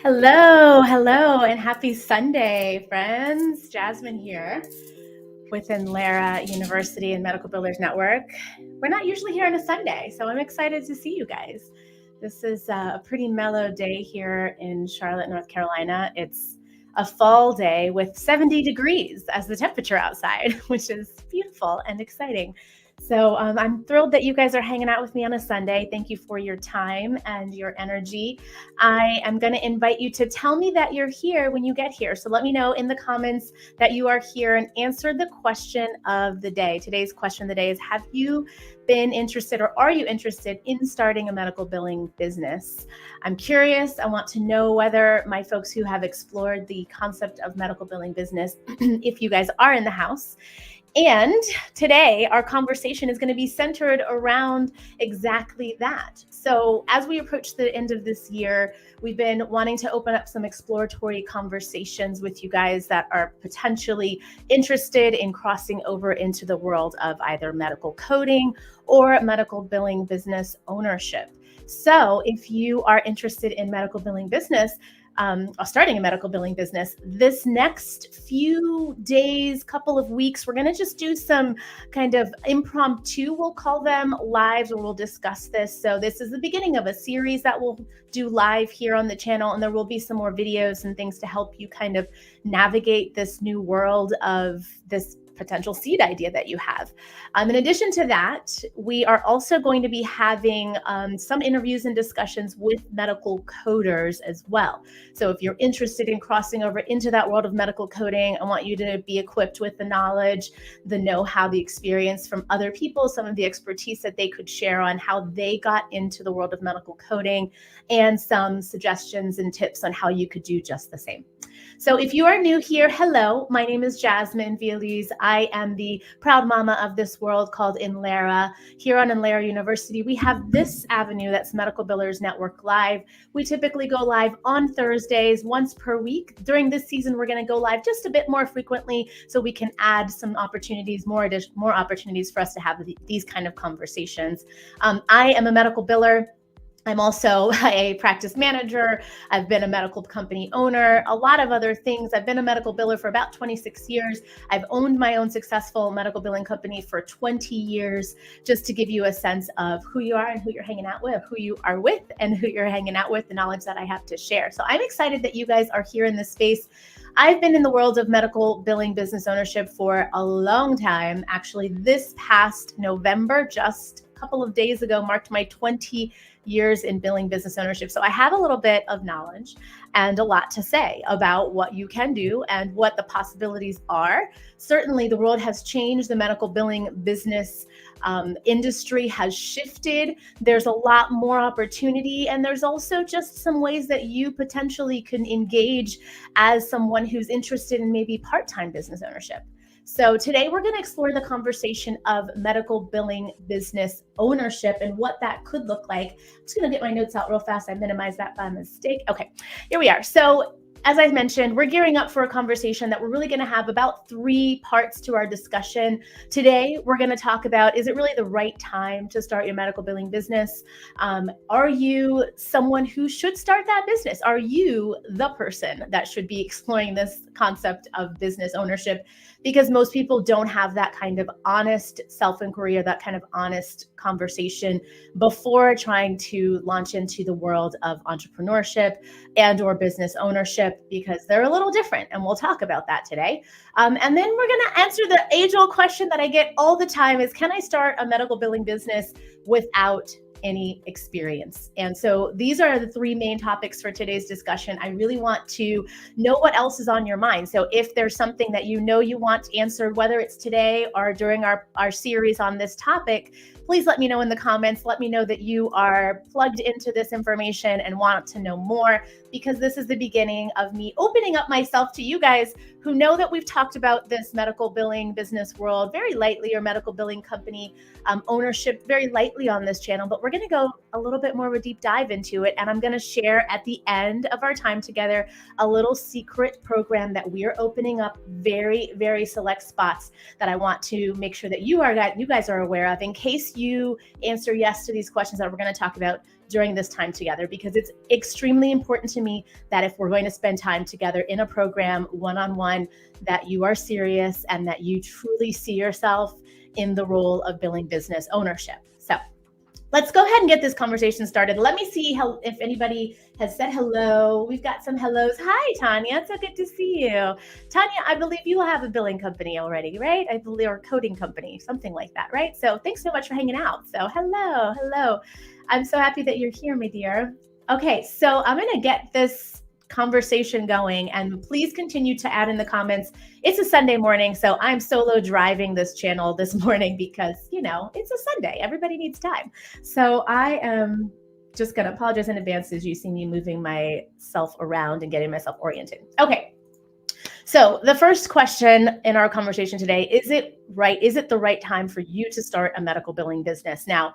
Hello, and happy Sunday, friends. Jasmine here with Inlera University and Medical Builders Network. We're not usually here on a Sunday, so I'm excited to see you guys. This is a pretty mellow day here in Charlotte, North Carolina. It's a fall day with 70 degrees as the temperature outside, which is beautiful and exciting. So I'm thrilled that you guys are hanging out with me on a Sunday. Thank you for your time and your energy. I am going to invite you to tell me that you're here when you get here. So let me know in the comments that you are here and answer the question of the day. Today's question of the day is, have you been interested or are you interested in starting a medical billing business? I'm curious. I want to know whether my folks who have explored the concept of medical billing business, if you guys are in the house. And today, our conversation is going to be centered around exactly that. So as we approach the end of this year, we've been wanting to open up some exploratory conversations with you guys that are potentially interested in crossing over into the world of either medical coding or medical billing business ownership. So if you are interested in medical billing business, starting a medical billing business, this next few days, couple of weeks, we're going to just do some kind of impromptu, we'll call them, lives where we'll discuss this. So this is the beginning of a series that we'll do live here on the channel, and there will be some more videos and things to help you kind of navigate this new world of this potential seed idea that you have. In addition to that, we are also going to be having some interviews and discussions with medical coders as well. So if you're interested in crossing over into that world of medical coding, I want you to be equipped with the knowledge, the know-how, the experience from other people, some of the expertise that they could share on how they got into the world of medical coding, and some suggestions and tips on how you could do just the same. So if you are new here, hello, my name is Jasmine Vialise. I am the proud mama of this world called Inlera. Here on Inlera University, we have this avenue that's Medical Billers Network Live. We typically go live on Thursdays once per week. During this season, we're going to go live just a bit more frequently so we can add some opportunities, more opportunities for us to have these kind of conversations. I am a medical biller. I'm also a practice manager. I've been a medical company owner, a lot of other things. I've been a medical biller for about 26 years. I've owned my own successful medical billing company for 20 years, just to give you a sense of who you are and who you're hanging out with, who you are with and who you're hanging out with, the knowledge that I have to share. So I'm excited that you guys are here in this space. I've been in the world of medical billing business ownership for a long time. Actually, this past November, just a couple of days ago, marked my 20 years in billing business ownership. So I have a little bit of knowledge and a lot to say about what you can do and what the possibilities are. Certainly, the world has changed. The medical billing business industry has shifted. There's a lot more opportunity, and there's also just some ways that you potentially can engage as someone who's interested in maybe part-time business ownership. So today we're going to explore the conversation of medical billing business ownership and what that could look like. I'm just going to get my notes out real fast. I minimized that by mistake. Okay, here we are. So as I mentioned, we're gearing up for a conversation that we're really going to have about 3 parts to our discussion. Today, we're going to talk about, is it really the right time to start your medical billing business? Are you someone who should start that business? Are you the person that should be exploring this concept of business ownership? Because most people don't have that kind of honest self-inquiry or that kind of honest conversation before trying to launch into the world of entrepreneurship and or business ownership, because they're a little different. And we'll talk about that today. And then we're going to answer the age-old question that I get all the time is, can I start a medical billing business without any experience? And so these are the 3 main topics for today's discussion. I really want to know what else is on your mind. So if there's something that you know you want answered, whether it's today or during our series on this topic, please let me know in the comments. Let me know that you are plugged into this information and want to know more, because this is the beginning of me opening up myself to you guys who know that we've talked about this medical billing business world very lightly, or medical billing company ownership very lightly on this channel, but we're going to go a little bit more of a deep dive into it. And I'm going to share at the end of our time together a little secret program that we are opening up, very, very select spots that I want to make sure that you guys are aware of. In case you answer yes to these questions that we're going to talk about, during this time together, because it's extremely important to me that if we're going to spend time together in a program one-on-one, that you are serious and that you truly see yourself in the role of billing business ownership. So let's go ahead and get this conversation started. Let me see if anybody has said hello. We've got some hellos. Hi, Tanya. It's so good to see you. Tanya, I believe you have a billing company already, right? I believe, or a coding company, something like that, right? So thanks so much for hanging out. So hello. I'm so happy that you're here, my dear. Okay, so I'm going to get this conversation going, and please continue to add in the comments. It's a Sunday morning, so I'm solo driving this channel this morning because, it's a Sunday. Everybody needs time. So I am just going to apologize in advance as you see me moving myself around and getting myself oriented. Okay. So the first question in our conversation today, is it the right time for you to start a medical billing business? Now,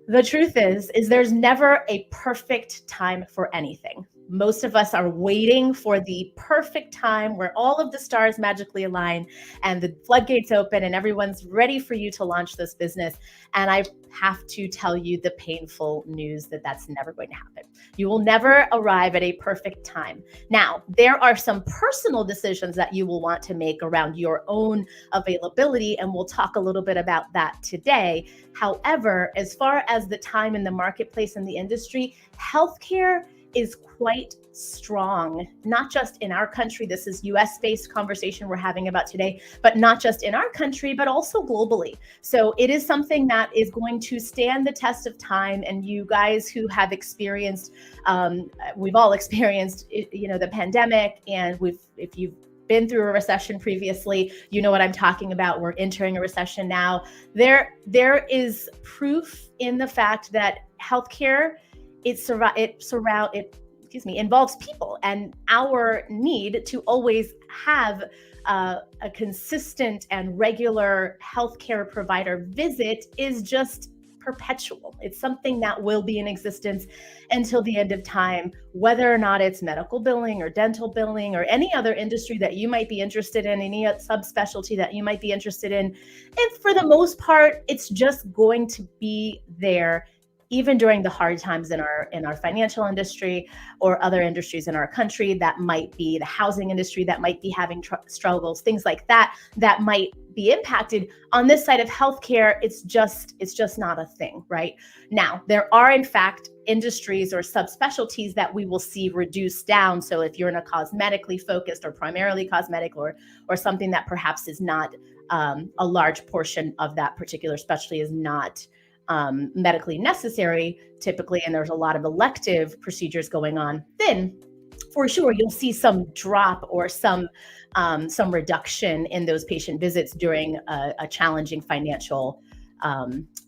the truth is there's never a perfect time for anything. Most of us are waiting for the perfect time where all of the stars magically align and the floodgates open and everyone's ready for you to launch this business. And I have to tell you the painful news that that's never going to happen. You will never arrive at a perfect time. Now, there are some personal decisions that you will want to make around your own availability, and we'll talk a little bit about that today. However, as far as the time in the marketplace and the industry, healthcare is quite strong, not just in our country. This is US-based conversation we're having about today, but not just in our country, but also globally. So it is something that is going to stand the test of time. And you guys who have experienced, we've all experienced, the pandemic, and if you've been through a recession previously, you know what I'm talking about. We're entering a recession now. There is proof in the fact that healthcare, involves people, and our need to always have a consistent and regular healthcare provider visit is just perpetual. It's something that will be in existence until the end of time, whether or not it's medical billing or dental billing or any other industry that you might be interested in, any subspecialty that you might be interested in. And for the most part, it's just going to be there even during the hard times in our financial industry or other industries in our country. That might be the housing industry that might be having struggles, things like that might be impacted. On this side of healthcare, it's just not a thing, right? Now, there are in fact industries or subspecialties that we will see reduced down. So if you're in a cosmetically focused or primarily cosmetic or something that perhaps is not a large portion of that particular specialty is not medically necessary typically, and there's a lot of elective procedures going on, then for sure you'll see some drop or some reduction in those patient visits during a challenging financial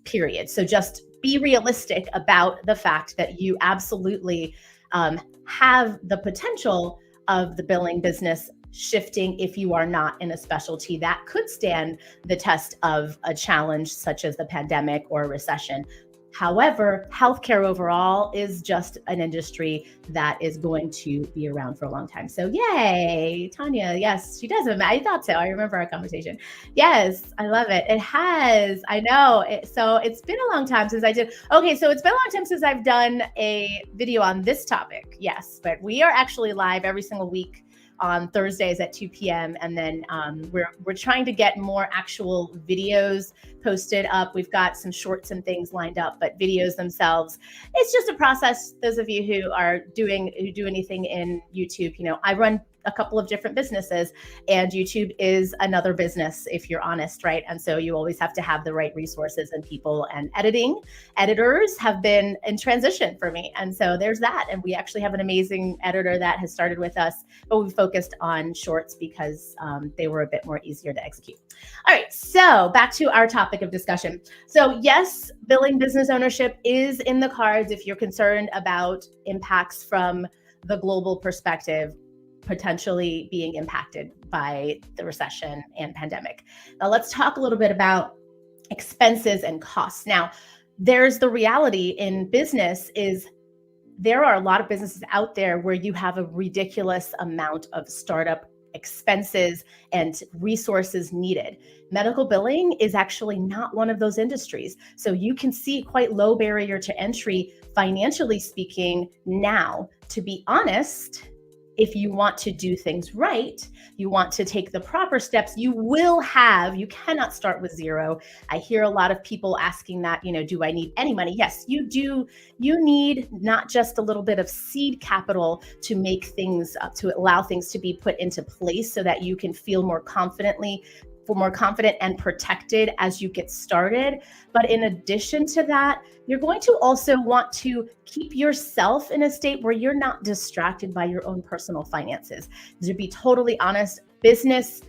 period. So just be realistic about the fact that you absolutely have the potential of the billing business shifting if you are not in a specialty that could stand the test of a challenge such as the pandemic or a recession. However, healthcare overall is just an industry that is going to be around for a long time. So yay, Tanya. Yes, she does. I thought so. I remember our conversation. Yes, I love it. It has. I know. So it's been a long time since I did. Okay, so it's been a long time since I've done a video on this topic. Yes, but we are actually live every single week on Thursdays at 2 p.m. And then we're trying to get more actual videos posted up. We've got some shorts and things lined up, but videos themselves, it's just a process. Those of you who do anything in YouTube, I run a couple of different businesses, and YouTube is another business, if you're honest, right? And so you always have to have the right resources and people, and editors have been in transition for me. And so there's that. And we actually have an amazing editor that has started with us, but we focused on shorts because they were a bit more easier to execute. All right, so back to our topic of discussion. So yes, billing business ownership is in the cards if you're concerned about impacts from the global perspective, potentially being impacted by the recession and pandemic. Now let's talk a little bit about expenses and costs. Now, there's the reality in business is there are a lot of businesses out there where you have a ridiculous amount of startup expenses and resources needed. Medical billing is actually not one of those industries. So you can see quite low barrier to entry financially speaking, now, to be honest, if you want to do things right, you want to take the proper steps, you cannot start with zero. I hear a lot of people asking that, do I need any money? Yes, you do. You need not just a little bit of seed capital to make things, to allow things to be put into place so that you can feel more confident and protected as you get started. But in addition to that, you're going to also want to keep yourself in a state where you're not distracted by your own personal finances. To be totally honest, business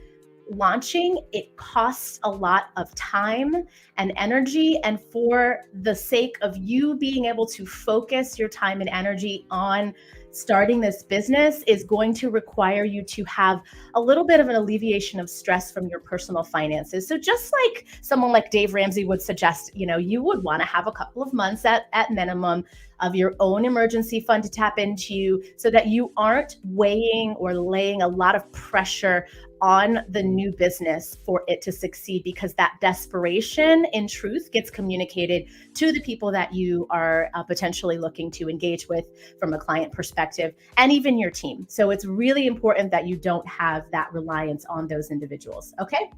launching, it costs a lot of time and energy. And for the sake of you being able to focus your time and energy on starting this business is going to require you to have a little bit of an alleviation of stress from your personal finances. So just like someone like Dave Ramsey would suggest, you would want to have a couple of months at minimum of your own emergency fund to tap into so that you aren't weighing or laying a lot of pressure on the new business for it to succeed, because that desperation in truth gets communicated to the people that you are potentially looking to engage with from a client perspective, and even your team. So it's really important that you don't have that reliance on those individuals. Okay.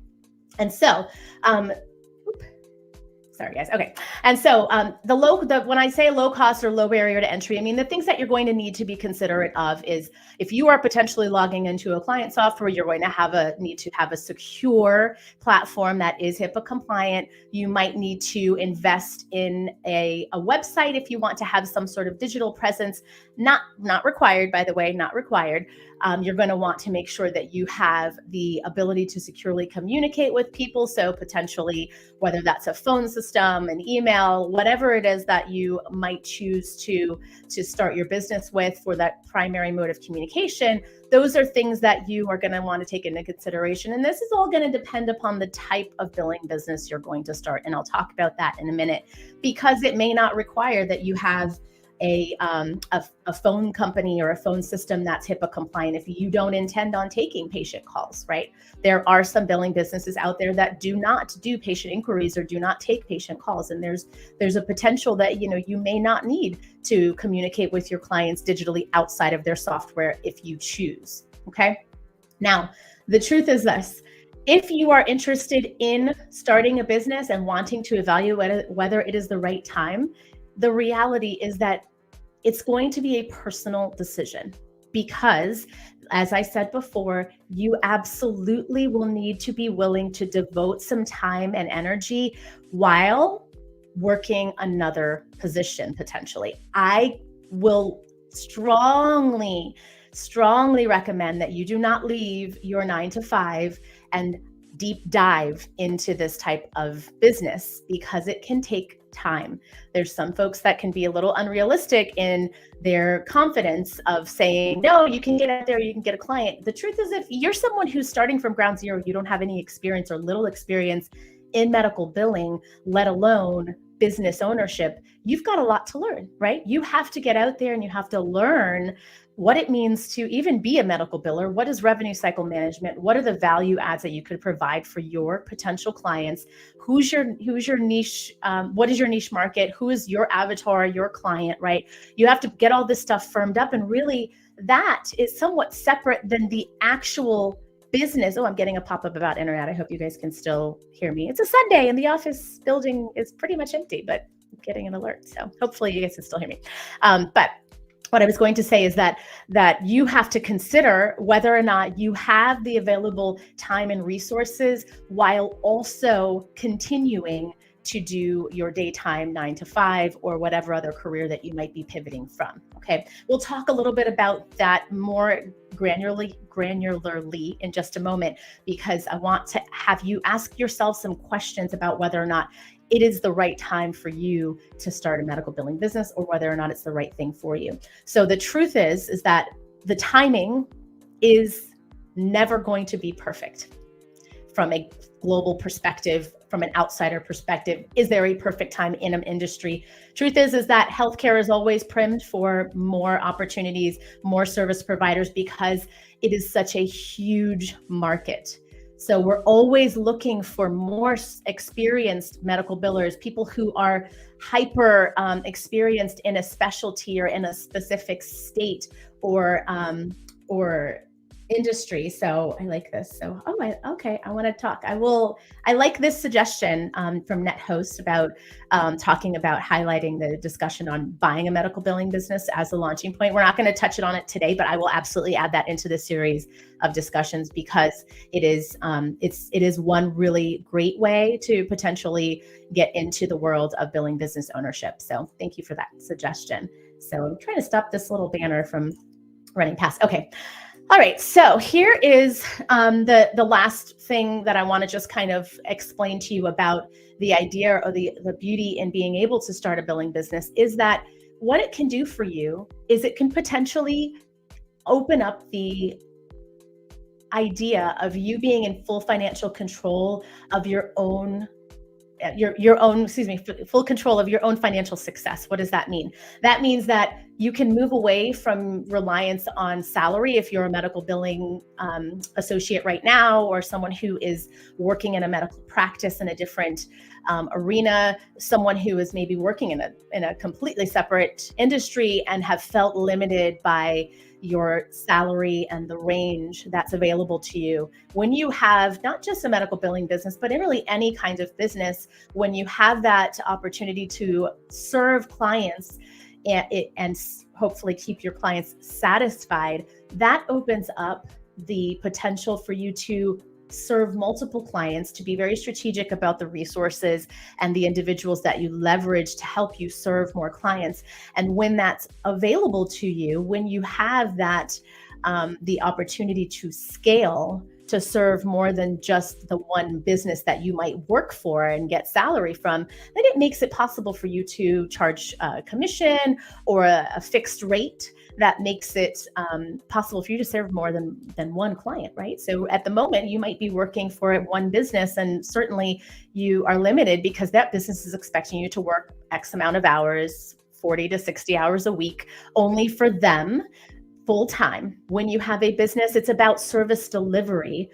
And so, sorry guys. Okay. And so when I say low cost or low barrier to entry, I mean, the things that you're going to need to be considerate of is if you are potentially logging into a client software, you're going to need to have a secure platform that is HIPAA compliant. You might need to invest in a website if you want to have some sort of digital presence. Not required, by the way, not required. You're going to want to make sure that you have the ability to securely communicate with people. So potentially, whether that's a phone system, an email, whatever it is that you might choose to start your business with for that primary mode of communication, those are things that you are going to want to take into consideration. And this is all going to depend upon the type of billing business you're going to start. And I'll talk about that in a minute, because it may not require that you have a phone company or a phone system that's HIPAA compliant if you don't intend on taking patient calls, right? There are some billing businesses out there that do not do patient inquiries or do not take patient calls. And there's a potential that, you may not need to communicate with your clients digitally outside of their software if you choose, okay? Now, the truth is this. If you are interested in starting a business and wanting to evaluate whether it is the right time, the reality is that it's going to be a personal decision, because, as I said before, you absolutely will need to be willing to devote some time and energy while working another position potentially. I will strongly recommend that you do not leave your 9-to-5 and deep dive into this type of business, because it can take time. There's some folks that can be a little unrealistic in their confidence of saying, no, you can get out there, you can get a client. The truth is, if you're someone who's starting from ground zero, you don't have any experience or little experience in medical billing, let alone business ownership, you've got a lot to learn, right? You have to get out there and you have to learn what it means to even be a medical biller. What is revenue cycle management? What are the value adds that you could provide for your potential clients? Who's your niche? What is your niche market? Who is your avatar, your client, right? You have to get all this stuff firmed up, and really that is somewhat separate than the actual business. Oh, I'm getting a pop-up about internet. I hope you guys can still hear me. It's a Sunday and the office building is pretty much empty, but I'm getting an alert. So hopefully you guys can still hear me. But what I was going to say is that you have to consider whether or not you have the available time and resources while also continuing to do your daytime 9-to-5 or whatever other career that you might be pivoting from. Okay, we'll talk a little bit about that more granularly in just a moment, because I want to have you ask yourself some questions about whether or not it is the right time for you to start a medical billing business, or whether or not it's the right thing for you. So the truth is that the timing is never going to be perfect. From a global perspective, from an outsider perspective, is there a perfect time in an industry? Truth is that healthcare is always primed for more opportunities, more service providers, because it is such a huge market. So we're always looking for more experienced medical billers, people who are hyper experienced in a specialty or in a specific state or industry. So I like this. So, okay, I want to talk. I like this suggestion from NetHost about talking about highlighting the discussion on buying a medical billing business as a launching point. We're not going to touch it on it today, but I will absolutely add that into the series of discussions because it is one really great way to potentially get into the world of billing business ownership. So thank you for that suggestion. So I'm trying to stop this little banner from running past. Okay. All right, so here is the last thing that I want to just kind of explain to you about the idea or the beauty in being able to start a billing business is that what it can do for you is it can potentially open up the idea of you being in full financial control of your own full control of your own financial success. What does that mean? That means that you can move away from reliance on salary if you're a medical billing associate right now, or someone who is working in a medical practice in a different arena, someone who is maybe working in a completely separate industry and have felt limited by your salary and the range that's available to you. When you have not just a medical billing business, but really any kind of business, when you have that opportunity to serve clients and hopefully keep your clients satisfied, that opens up the potential for you to serve multiple clients, to be very strategic about the resources and the individuals that you leverage to help you serve more clients. And when that's available to you, when you have that, the opportunity to scale, to serve more than just the one business that you might work for and get salary from, then it makes it possible for you to charge a commission or a fixed rate that makes it possible for you to serve more than one client, right? So at the moment, you might be working for one business, and certainly you are limited because that business is expecting you to work X amount of hours, 40 to 60 hours a week, only for them, full time. When you have a business, it's about service delivery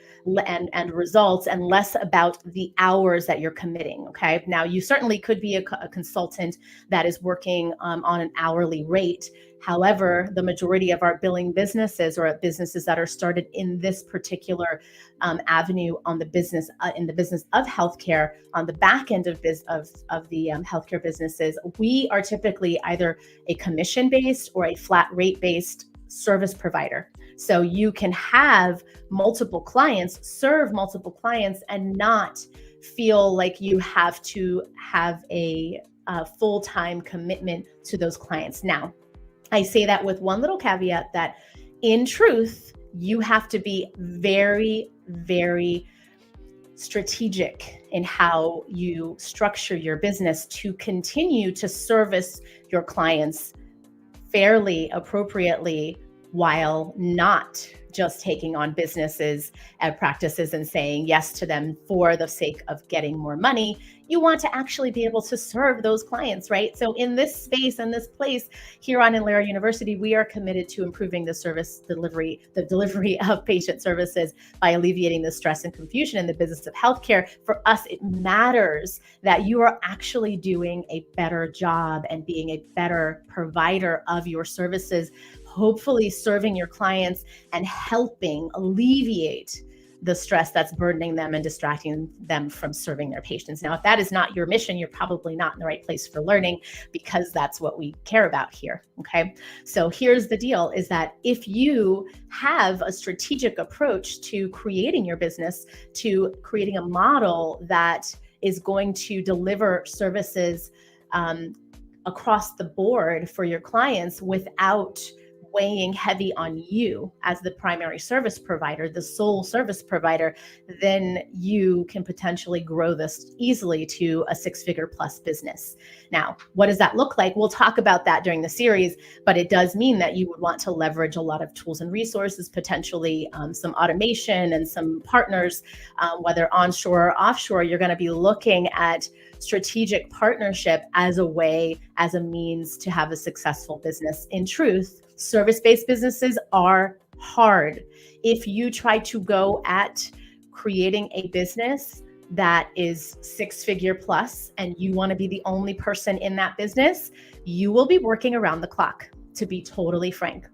and results, and less about the hours that you're committing. Okay. Now, you certainly could be a consultant that is working on an hourly rate. However, the majority of our billing businesses or businesses that are started in this particular avenue on the business in the business of healthcare, on the back end of the healthcare businesses, we are typically either a commission-based or a flat rate-based service provider. So you can have multiple clients, serve multiple clients, and not feel like you have to have a full-time commitment to those clients. Now, I say that with one little caveat that in truth, you have to be very, very strategic in how you structure your business to continue to service your clients fairly, appropriately, while not just taking on businesses and practices and saying yes to them for the sake of getting more money. You want to actually be able to serve those clients, right? So in this space and this place here on Inlera University, we are committed to improving the service delivery, the delivery of patient services by alleviating the stress and confusion in the business of healthcare. For us, it matters that you are actually doing a better job and being a better provider of your services, hopefully serving your clients and helping alleviate the stress that's burdening them and distracting them from serving their patients. Now, if that is not your mission, you're probably not in the right place for learning, because that's what we care about here, okay? So here's the deal, is that if you have a strategic approach to creating your business, to creating a model that is going to deliver services across the board for your clients without weighing heavy on you as the primary service provider, the sole service provider, then you can potentially grow this easily to a six-figure plus business. Now, what does that look like? We'll talk about that during the series, but it does mean that you would want to leverage a lot of tools and resources, potentially some automation and some partners, whether onshore or offshore. You're going to be looking at strategic partnership as a way, as a means to have a successful business. In truth, service-based businesses are hard. If you try to go at creating a business that is 6-figure plus and you want to be the only person in that business, you will be working around the clock, to be totally frank.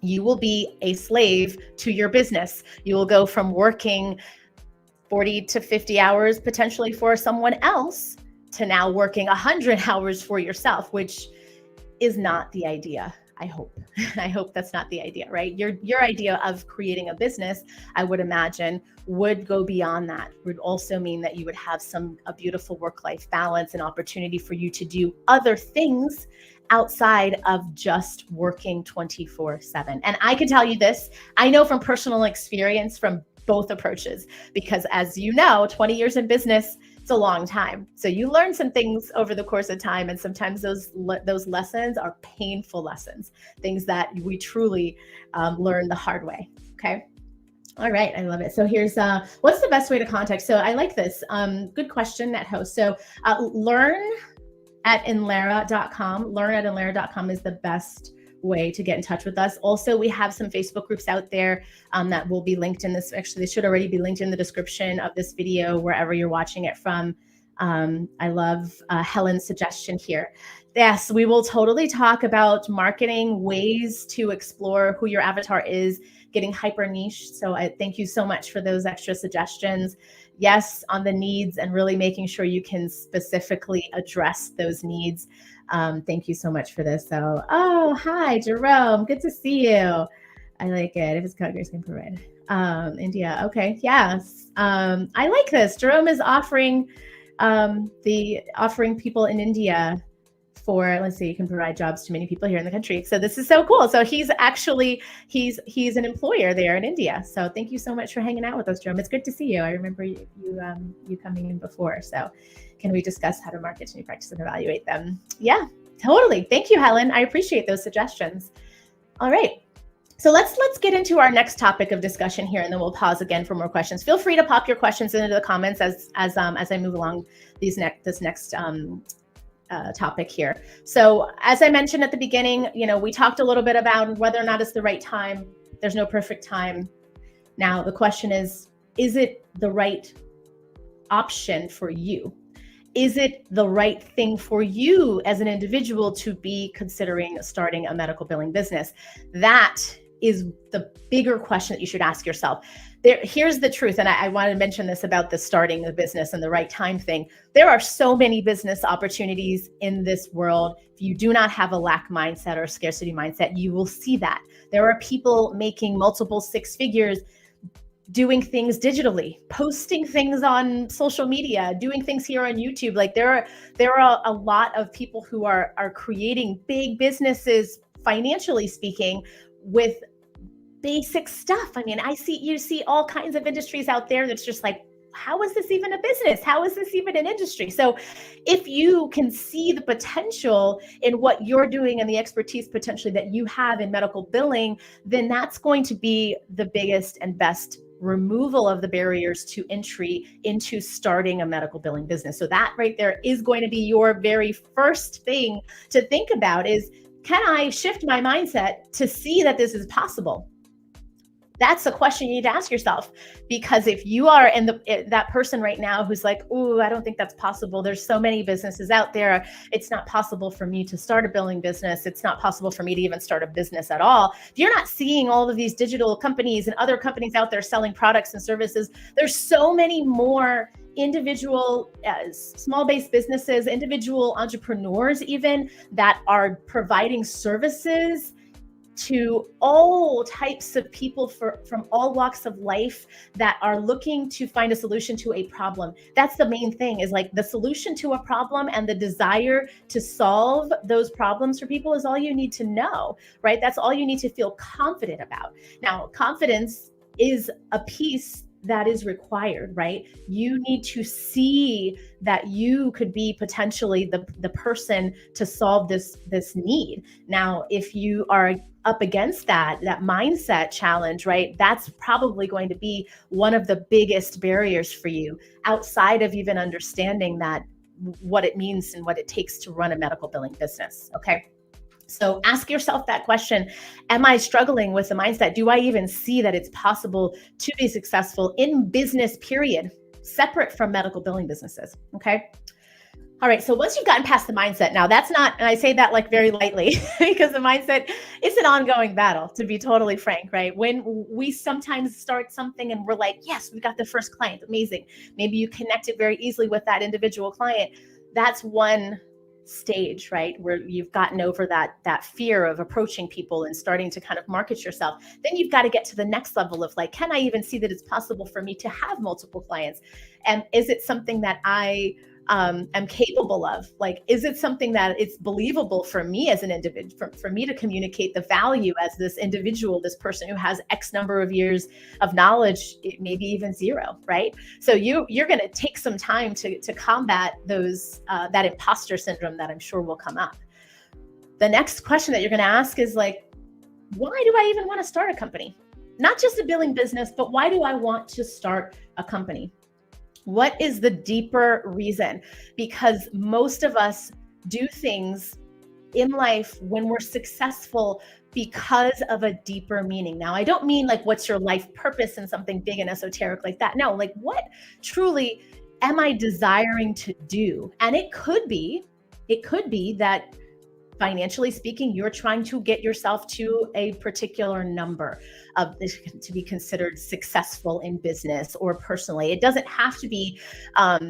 You will be a slave to your business. You will go from working 40 to 50 hours potentially for someone else to now working 100 hours for yourself, which is not the idea. I hope. I hope that's not the idea, right? Your idea of creating a business, I would imagine, would go beyond that. Would also mean that you would have a beautiful work-life balance and opportunity for you to do other things outside of just working 24/7. And I can tell you this, I know from personal experience from both approaches, because as you know, 20 years in business, it's a long time. So you learn some things over the course of time, and sometimes those lessons are painful lessons, things that we truly learn the hard way. Okay. All right. I love it. So here's what's the best way to contact? So I like this. Good question, net host. So learn at Inlera.com. Learn at Inlera.com is the best way to get in touch with us. Also, we have some Facebook groups out there that will be linked in this. Actually, they should already be linked in the description of this video, wherever you're watching it from. I love Helen's suggestion here. Yes, we will totally talk about marketing, ways to explore who your avatar is, getting hyper niche. So I thank you so much for those extra suggestions. Yes, on the needs and really making sure you can specifically address those needs. Thank you so much for this. So, oh, hi, Jerome. Good to see you. I like it. If it's Congress can provide. India. Okay. Yes. I like this. Jerome is offering offering people in India for, let's see, you can provide jobs to many people here in the country. So this is so cool. So he's actually, he's an employer there in India. So thank you so much for hanging out with us, Jerome. It's good to see you. I remember you coming in before. So can we discuss how to market to new practices and evaluate them? Yeah, totally. Thank you, Helen. I appreciate those suggestions. All right. So let's get into our next topic of discussion here, and then we'll pause again for more questions. Feel free to pop your questions into the comments as I move along this next topic here. So as I mentioned at the beginning, we talked a little bit about whether or not it's the right time. There's no perfect time. Now the question is it the right option for you? Is it the right thing for you as an individual to be considering starting a medical billing business? That is the bigger question that you should ask yourself. Here's the truth, and I want to mention this about the starting the business and the right time thing. There are so many business opportunities in this world. If you do not have a lack mindset or scarcity mindset, you will see that. There are people making multiple 6 figures doing things digitally, posting things on social media, doing things here on YouTube. Like there are a lot of people who are creating big businesses, financially speaking, with basic stuff. I mean, you see all kinds of industries out there that's just like, how is this even a business? How is this even an industry? So if you can see the potential in what you're doing and the expertise potentially that you have in medical billing, then that's going to be the biggest and best removal of the barriers to entry into starting a medical billing business. So that right there is going to be your very first thing to think about is, can I shift my mindset to see that this is possible? That's a question you need to ask yourself, because if you are that person right now who's like, "Ooh, I don't think that's possible. There's so many businesses out there. It's not possible for me to start a billing business. It's not possible for me to even start a business at all." If you're not seeing all of these digital companies and other companies out there selling products and services, there's so many more individual small-based businesses, individual entrepreneurs even, that are providing services to all types of people from all walks of life that are looking to find a solution to a problem. That's the main thing, is like the solution to a problem and the desire to solve those problems for people is all you need to know, right? That's all you need to feel confident about. Now, confidence is a piece that is required, right? You need to see that you could be potentially the person to solve this need. Now, if you are up against that mindset challenge, right, that's probably going to be one of the biggest barriers for you, outside of even understanding that what it means and what it takes to run a medical billing business. Okay. So ask yourself that question. Am I struggling with the mindset? Do I even see that it's possible to be successful in business, period, separate from medical billing businesses? Okay. All right. So once you've gotten past the mindset, now that's not, and I say that like very lightly because the mindset is an ongoing battle, to be totally frank, right? When we sometimes start something and we're like, yes, we got the first client, amazing. Maybe you connected very easily with that individual client. That's one stage, right? Where you've gotten over that fear of approaching people and starting to kind of market yourself. Then you've got to get to the next level of like, can I even see that it's possible for me to have multiple clients? And is it something that I am capable of? Like, is it something that it's believable for me as an individual, for me to communicate the value as this individual, this person who has X number of years of knowledge, maybe even zero, right? So you're going to take some time to combat those that imposter syndrome that I'm sure will come up. The next question that you're going to ask is like, why do I even want to start a company? Not just a billing business, but why do I want to start a company? What is the deeper reason? Because most of us do things in life when we're successful because of a deeper meaning. Now, I don't mean like what's your life purpose and something big and esoteric like that. No, like what truly am I desiring to do? And it could be that financially speaking, you're trying to get yourself to a particular number of this to be considered successful in business or personally. It doesn't have to be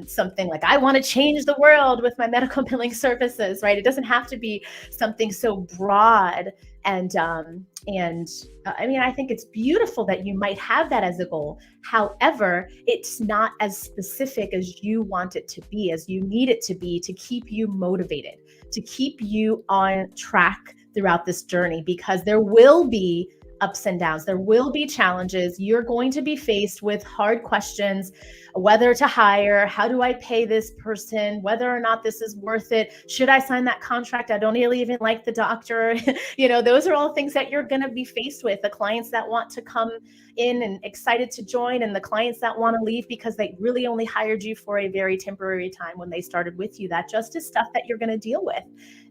something like, I want to change the world with my medical billing services, right? It doesn't have to be something so broad. And I mean, I think it's beautiful that you might have that as a goal. However, it's not as specific as you want it to be, as you need it to be, to keep you motivated, to keep you on track throughout this journey, because there will be ups and downs. There will be challenges. You're going to be faced with hard questions, whether to hire, how do I pay this person, whether or not this is worth it. Should I sign that contract? I don't really even like the doctor. Those are all things that you're going to be faced with. The clients that want to come in and excited to join, and the clients that want to leave because they really only hired you for a very temporary time when they started with you. That just is stuff that you're going to deal with.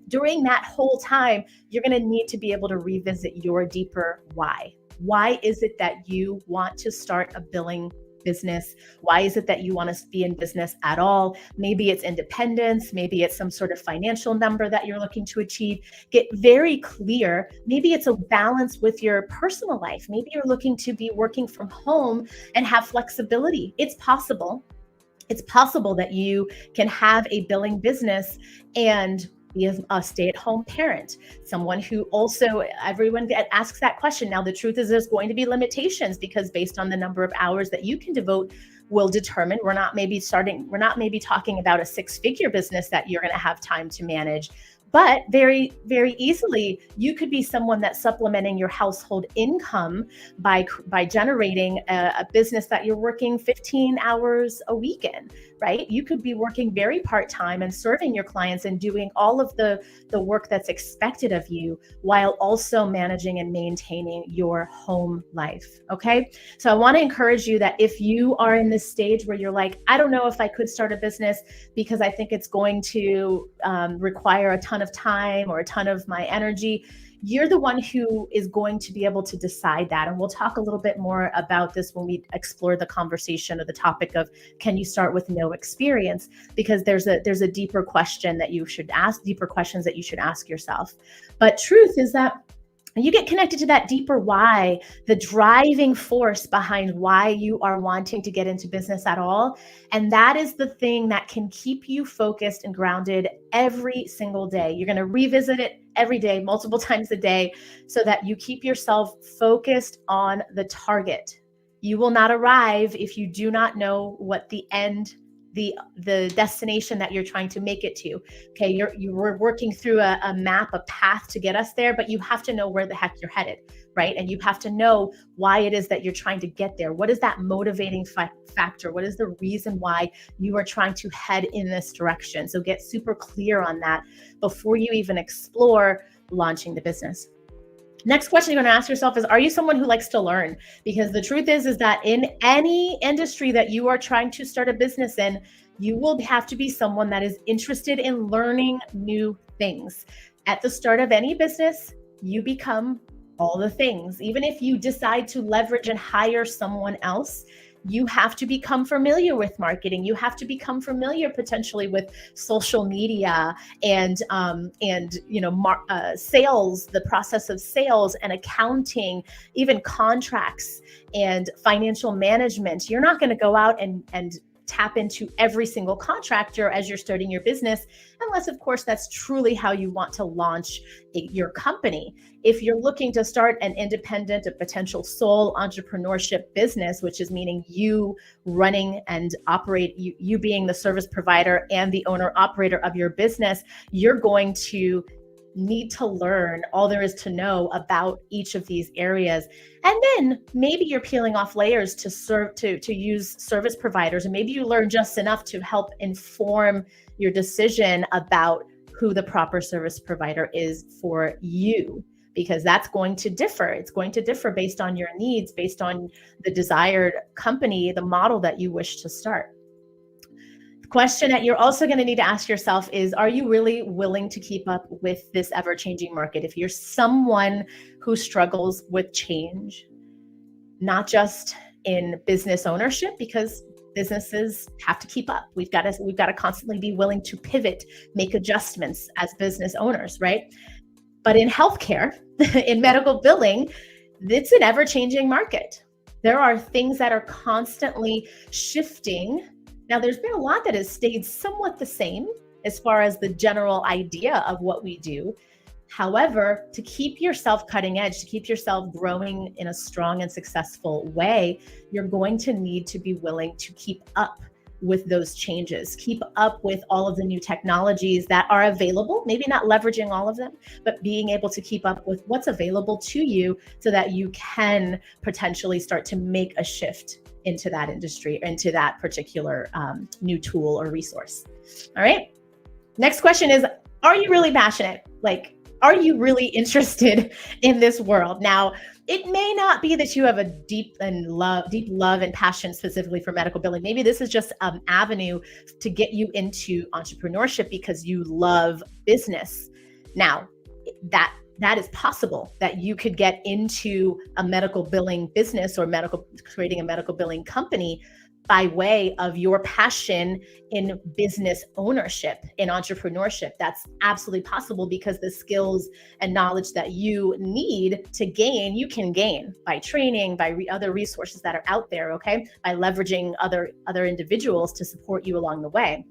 During that whole time, you're going to need to be able to revisit your deeper why. Why is it that you want to start a billing business? Why is it that you want to be in business at all? Maybe it's independence. Maybe it's some sort of financial number that you're looking to achieve. Get very clear. Maybe it's a balance with your personal life. Maybe you're looking to be working from home and have flexibility. It's possible. It's possible that you can have a billing business and be a stay-at-home parent, someone who also, everyone asks that question. Now, the truth is there's going to be limitations, because based on the number of hours that you can devote will determine, we're not maybe talking about a six-figure business that you're going to have time to manage. But very, very easily, you could be someone that's supplementing your household income by generating a business that you're working 15 hours a week in, right? You could be working very part-time and serving your clients and doing all of the work that's expected of you, while also managing and maintaining your home life, okay? So I want to encourage you that if you are in this stage where you're like, I don't know if I could start a business because I think it's going to require a ton of time or a ton of my energy, you're the one who is going to be able to decide that. And we'll talk a little bit more about this when we explore the conversation or the topic of, can you start with no experience? Because there's a deeper question that you should ask, deeper questions that you should ask yourself. But truth is that you get connected to that deeper why, the driving force behind why you are wanting to get into business at all. And that is the thing that can keep you focused and grounded every single day. You're going to revisit it every day, multiple times a day, so that you keep yourself focused on the target. You will not arrive if you do not know what the end, the destination that you're trying to make it to. Okay, you're working through a map, a path to get us there, but you have to know where the heck you're headed, right? And you have to know why it is that you're trying to get there. What is that motivating factor? What is the reason why you are trying to head in this direction? So get super clear on that before you even explore launching the business. Next question you're going to ask yourself is, are you someone who likes to learn? Because the truth is that in any industry that you are trying to start a business in, you will have to be someone that is interested in learning new things. At the start of any business, you become all the things. Even if you decide to leverage and hire someone else, you have to become familiar with marketing. You have to become familiar potentially with social media and sales, the process of sales and accounting, even contracts and financial management. You're not going to go out and tap into every single contractor as you're starting your business, unless of course that's truly how you want to launch your company. If you're looking to start an independent, a potential sole entrepreneurship business, which is meaning you running and operate, you being the service provider and the owner operator of your business, you're going to need to learn all there is to know about each of these areas. And then maybe you're peeling off layers to use service providers, and maybe you learn just enough to help inform your decision about who the proper service provider is for you, because that's going to differ. It's going to differ based on your needs, based on the desired company, the model that you wish to start. Question that you're also going to need to ask yourself is, are you really willing to keep up with this ever-changing market? If you're someone who struggles with change, not just in business ownership, because businesses have to keep up. We've got to constantly be willing to pivot, make adjustments as business owners, right? But in healthcare, in medical billing, it's an ever-changing market. There are things that are constantly shifting. Now, there's been a lot that has stayed somewhat the same as far as the general idea of what we do. However, to keep yourself cutting edge, to keep yourself growing in a strong and successful way, you're going to need to be willing to keep up with those changes, keep up with all of the new technologies that are available, maybe not leveraging all of them, but being able to keep up with what's available to you so that you can potentially start to make a shift into that industry, into that particular new tool or resource. All right. Next question is, are you really passionate? Like, are you really interested in this world? Now, it may not be that you have a deep love and passion specifically for medical billing. Maybe this is just an avenue to get you into entrepreneurship because you love business. Now, that is possible, that you could get into a medical billing business or creating a medical billing company by way of your passion in business ownership, in entrepreneurship. That's absolutely possible, because the skills and knowledge that you need to gain, you can gain by training, by other resources that are out there, okay? By leveraging other individuals to support you along the way.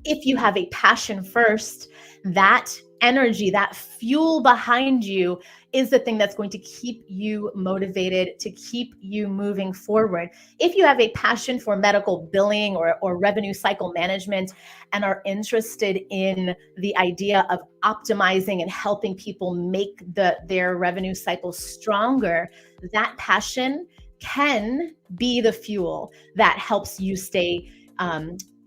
If you have a passion first, that energy, that fuel behind you is the thing that's going to keep you motivated, to keep you moving forward. If you have a passion for medical billing or revenue cycle management and are interested in the idea of optimizing and helping people make their revenue cycle stronger, that passion can be the fuel that helps you stay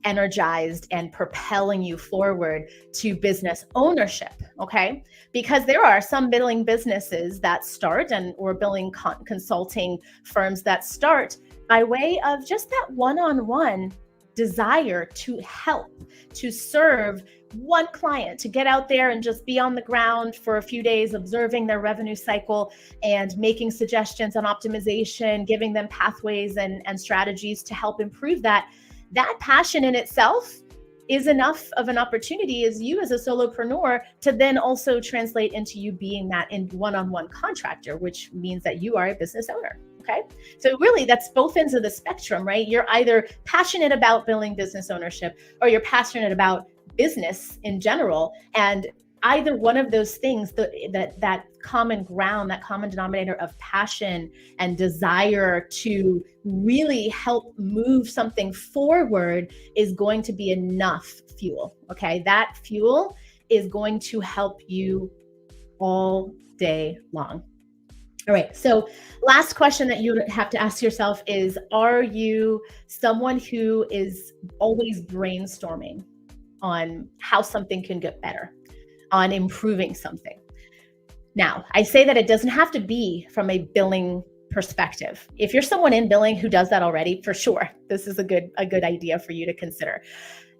energized and propelling you forward to business ownership, okay? Because there are some billing businesses that start or billing consulting firms that start by way of just that one-on-one desire to help, to serve one client, to get out there and just be on the ground for a few days, observing their revenue cycle and making suggestions on optimization, giving them pathways and strategies to help improve that. That passion in itself is enough of an opportunity as you as a solopreneur to then also translate into you being that in one-on-one contractor, which means that you are a business owner. Okay. So really that's both ends of the spectrum, right? You're either passionate about billing business ownership or you're passionate about business in general. And either one of those things, that common ground, that common denominator of passion and desire to really help move something forward is going to be enough fuel. Okay. That fuel is going to help you all day long. All right. So last question that you have to ask yourself is, are you someone who is always brainstorming on how something can get better, on improving something? Now, I say that it doesn't have to be from a billing perspective. If you're someone in billing who does that already, for sure, this is a good idea for you to consider.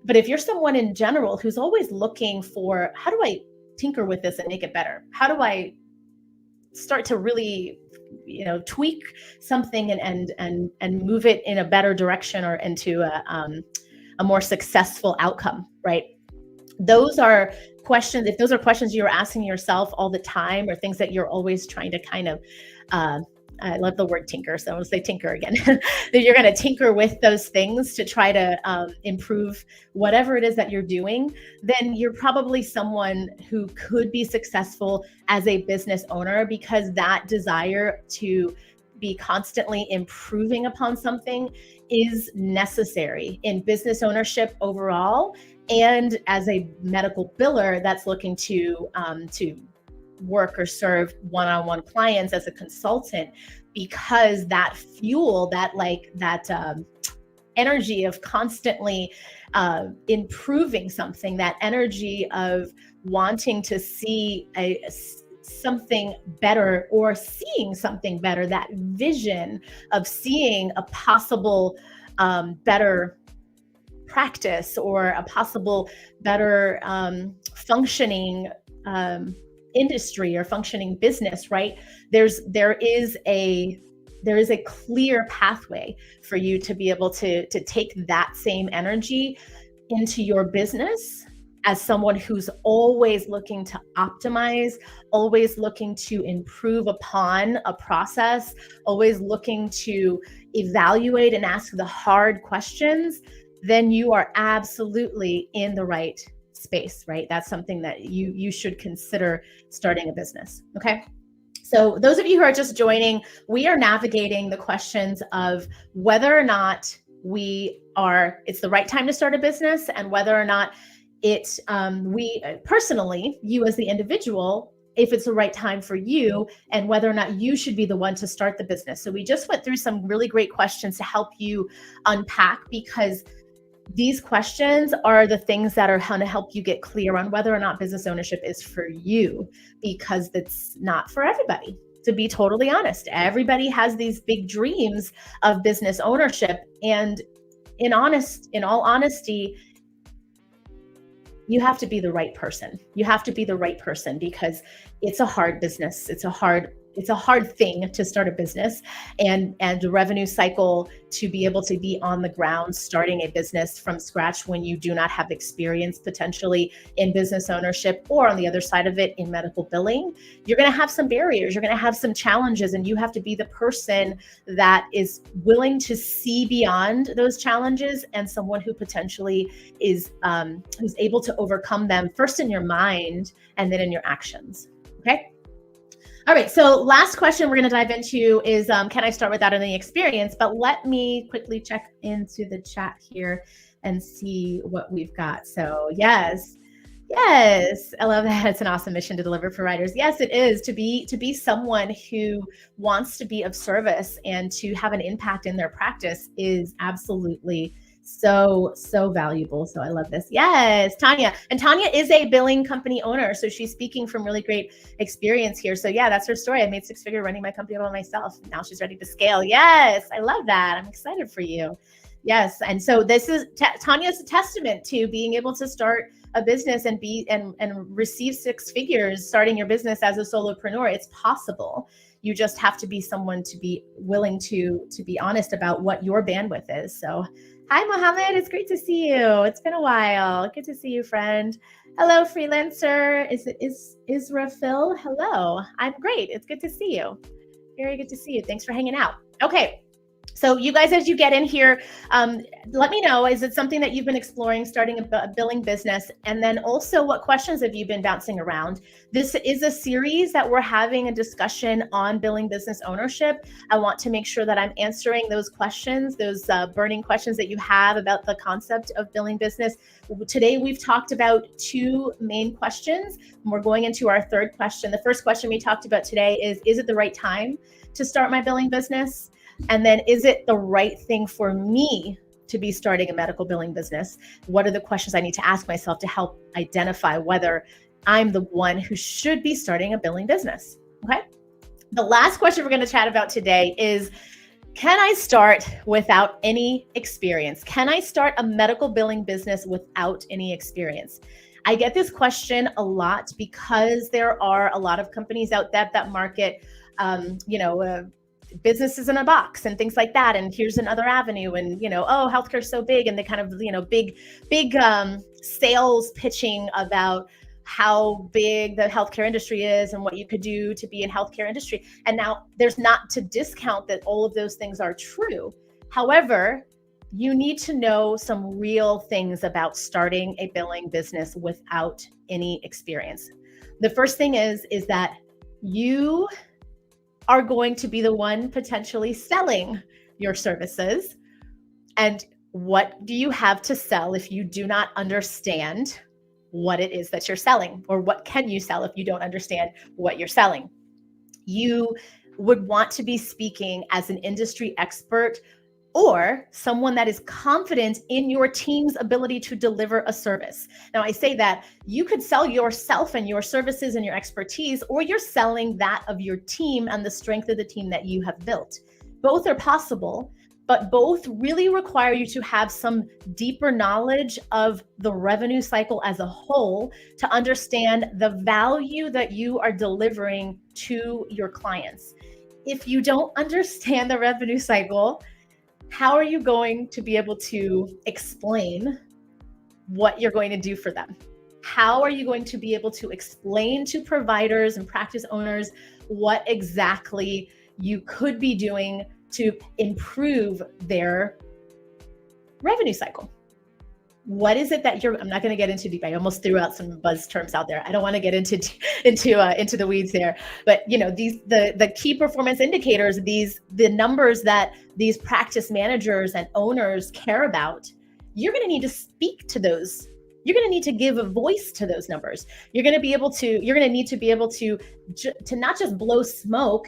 But if you're someone in general who's always looking for, how do I tinker with this and make it better? How do I start to really, tweak something and move it in a better direction or into a more successful outcome, right? Those are questions. If those are questions you're asking yourself all the time, or things that you're always trying to kind of, I love the word tinker, so I'm going to say tinker again, that you're going to tinker with those things to try to improve whatever it is that you're doing, then you're probably someone who could be successful as a business owner, because that desire to be constantly improving upon something is necessary in business ownership overall, and as a medical biller that's looking to work or serve one-on-one clients as a consultant, because that fuel, that energy of constantly improving something, that energy of wanting to see something better or seeing something better, that vision of seeing a possible better practice or a possible better functioning industry or functioning business, right? There is a clear pathway for you to be able to take that same energy into your business, as someone who's always looking to optimize, always looking to improve upon a process, always looking to evaluate and ask the hard questions. Then you are absolutely in the right space, right? That's something that you should consider starting a business. Okay. So those of you who are just joining, we are navigating the questions of whether or not it's the right time to start a business, and whether or not we personally, you as the individual, if it's the right time for you, and whether or not you should be the one to start the business. So we just went through some really great questions to help you unpack, because these questions are the things that are going to help you get clear on whether or not business ownership is for you, because it's not for everybody. To be totally honest, everybody has these big dreams of business ownership, and in all honesty, you have to be the right person. You have to be the right person, because it's a hard business. It's a hard thing to start a business, and the revenue cycle, to be able to be on the ground starting a business from scratch when you do not have experience potentially in business ownership, or on the other side of it in medical billing, you're going to have some barriers, you're going to have some challenges, and you have to be the person that is willing to see beyond those challenges, and someone who potentially is who's able to overcome them first in your mind and then in your actions. Okay. All right, so last question we're going to dive into is, can I start without any experience? But let me quickly check into the chat here and see what we've got. So yes, I love that. It's an awesome mission to deliver for writers. Yes, it is, to be someone who wants to be of service and to have an impact in their practice is absolutely so valuable. So I love this. Yes, Tanya. And Tanya is a billing company owner, so she's speaking from really great experience here. So yeah, that's her story. I made 6-figure running my company all by myself. Now she's ready to scale. Yes, I love that. I'm excited for you. Yes, and so this is Tanya's a testament to being able to start a business and receive 6 figures starting your business as a solopreneur. It's possible. You just have to be someone to be willing to be honest about what your bandwidth is. So hi, Mohammed. It's great to see you. It's been a while. Good to see you, friend. Hello, freelancer. Is Israfil? Hello. I'm great. It's good to see you. Very good to see you. Thanks for hanging out. Okay. So you guys, as you get in here, let me know, is it something that you've been exploring, starting a billing business? And then also, what questions have you been bouncing around? This is a series that we're having a discussion on billing business ownership. I want to make sure that I'm answering those questions, those burning questions that you have about the concept of billing business. Today, we've talked about 2 main questions. And we're going into our 3rd question. The first question we talked about today is it the right time to start my billing business? And then, is it the right thing for me to be starting a medical billing business? What are the questions I need to ask myself to help identify whether I'm the one who should be starting a billing business? Okay. The last question we're going to chat about today is, can I start without any experience? Can I start a medical billing business without any experience? I get this question a lot because there are a lot of companies out there that market, businesses in a box and things like that. And here's another avenue. And, oh, healthcare's so big. And they kind of, big sales pitching about how big the healthcare industry is and what you could do to be in healthcare industry. And now there's not to discount that all of those things are true. However, you need to know some real things about starting a billing business without any experience. The first thing is that you are going to be the one potentially selling your services. And what do you have to sell if you do not understand what it is that you're selling? Or what can you sell if you don't understand what you're selling? You would want to be speaking as an industry expert or someone that is confident in your team's ability to deliver a service. Now, I say that you could sell yourself and your services and your expertise, or you're selling that of your team and the strength of the team that you have built. Both are possible, but both really require you to have some deeper knowledge of the revenue cycle as a whole to understand the value that you are delivering to your clients. If you don't understand the revenue cycle, how are you going to be able to explain what you're going to do for them? How are you going to be able to explain to providers and practice owners what exactly you could be doing to improve their revenue cycle? What is it that I'm not going to get into deep. I almost threw out some buzz terms out there. I don't want to get into the weeds there. But the key performance indicators, the numbers that these practice managers and owners care about, you're going to need to speak to those. You're going to need to give a voice to those numbers. You're going to need to be able to not just blow smoke,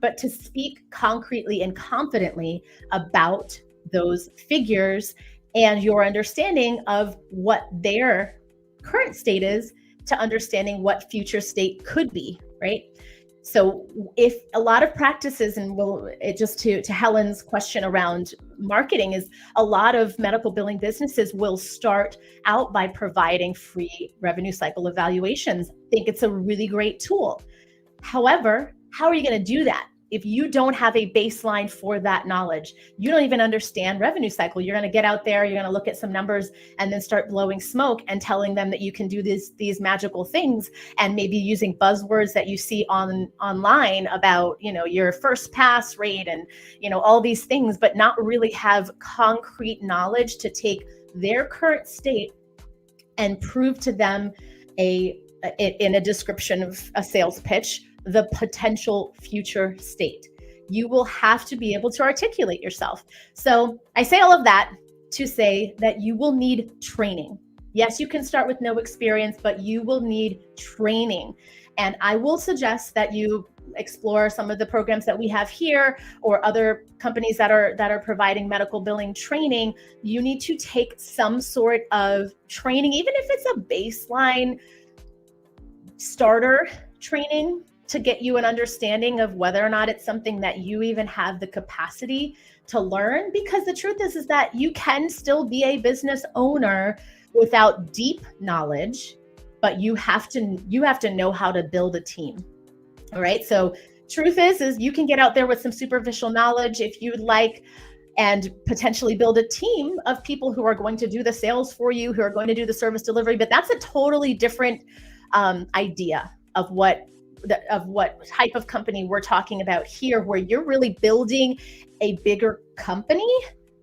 but to speak concretely and confidently about those figures and your understanding of what their current state is to understanding what future state could be, right? So if a lot of practices, and just to Helen's question around marketing, is a lot of medical billing businesses will start out by providing free revenue cycle evaluations. I think it's a really great tool. However, how are you going to do that? If you don't have a baseline for that knowledge, you don't even understand revenue cycle. You're going to get out there, you're going to look at some numbers and then start blowing smoke and telling them that you can do these magical things, and maybe using buzzwords that you see online about, your first pass rate and, all these things, but not really have concrete knowledge to take their current state and prove to them in a description of a sales pitch the potential future state. You will have to be able to articulate yourself. So I say all of that to say that you will need training. Yes, you can start with no experience, but you will need training. And I will suggest that you explore some of the programs that we have here or other companies that are providing medical billing training. You need to take some sort of training, even if it's a baseline starter training, to get you an understanding of whether or not it's something that you even have the capacity to learn. Because the truth is that you can still be a business owner without deep knowledge, but you have to know how to build a team. All right. So truth is you can get out there with some superficial knowledge if you'd like, and potentially build a team of people who are going to do the sales for you, who are going to do the service delivery. But that's a totally different idea of what type of company we're talking about here, where you're really building a bigger company,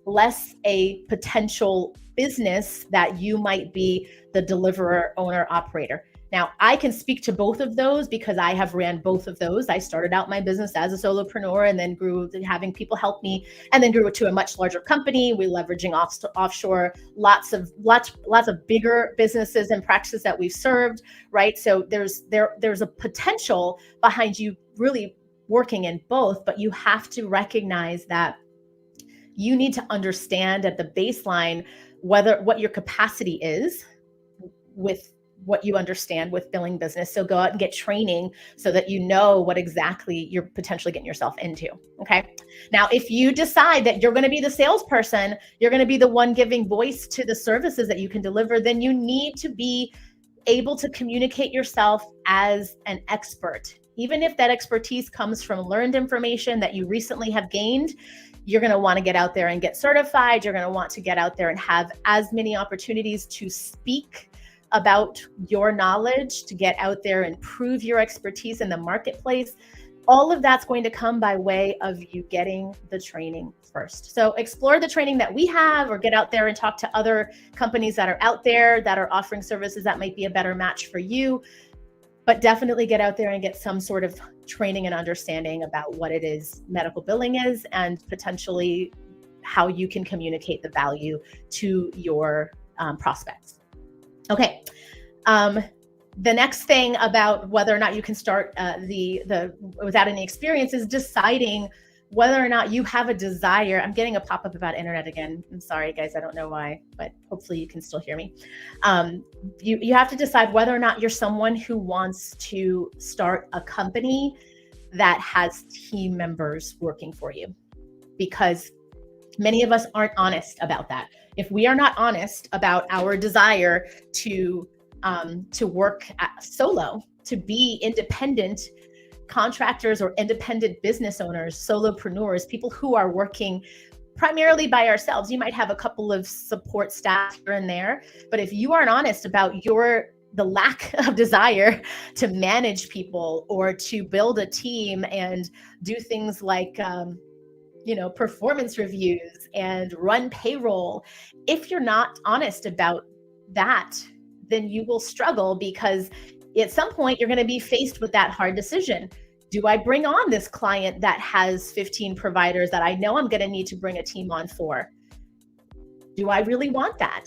less a potential business that you might be the deliverer, owner, operator. Now, I can speak to both of those because I have ran both of those. I started out my business as a solopreneur and then grew to having people help me, and then grew it to a much larger company. We're leveraging offshore, lots of bigger businesses and practices that we've served, right? So there's a potential behind you really working in both, but you have to recognize that you need to understand at the baseline what your capacity is with what you understand with billing business. So go out and get training so that you know what exactly you're potentially getting yourself into. Okay. Now, if you decide that you're going to be the salesperson, you're going to be the one giving voice to the services that you can deliver, then you need to be able to communicate yourself as an expert. Even if that expertise comes from learned information that you recently have gained, you're going to want to get out there and get certified. You're going to want to get out there and have as many opportunities to speak about your knowledge, to get out there and prove your expertise in the marketplace. All of that's going to come by way of you getting the training first. So explore the training that we have, or get out there and talk to other companies that are out there that are offering services that might be a better match for you. But definitely get out there and get some sort of training and understanding about what it is medical billing is, and potentially how you can communicate the value to your prospects. Okay. The next thing about whether or not you can start the without any experience is deciding whether or not you have a desire. I'm getting a pop-up about internet again. I'm sorry, guys. I don't know why, but hopefully you can still hear me. You have to decide whether or not you're someone who wants to start a company that has team members working for you, because many of us aren't honest about that. If we are not honest about our desire to work solo, to be independent contractors or independent business owners, solopreneurs, people who are working primarily by ourselves. You might have a couple of support staff here and there, but if you aren't honest about the lack of desire to manage people or to build a team and do things like performance reviews and run payroll, if you're not honest about that, then you will struggle, because at some point you're going to be faced with that hard decision. Do I bring on this client that has 15 providers that I know I'm going to need to bring a team on for? Do I really want that?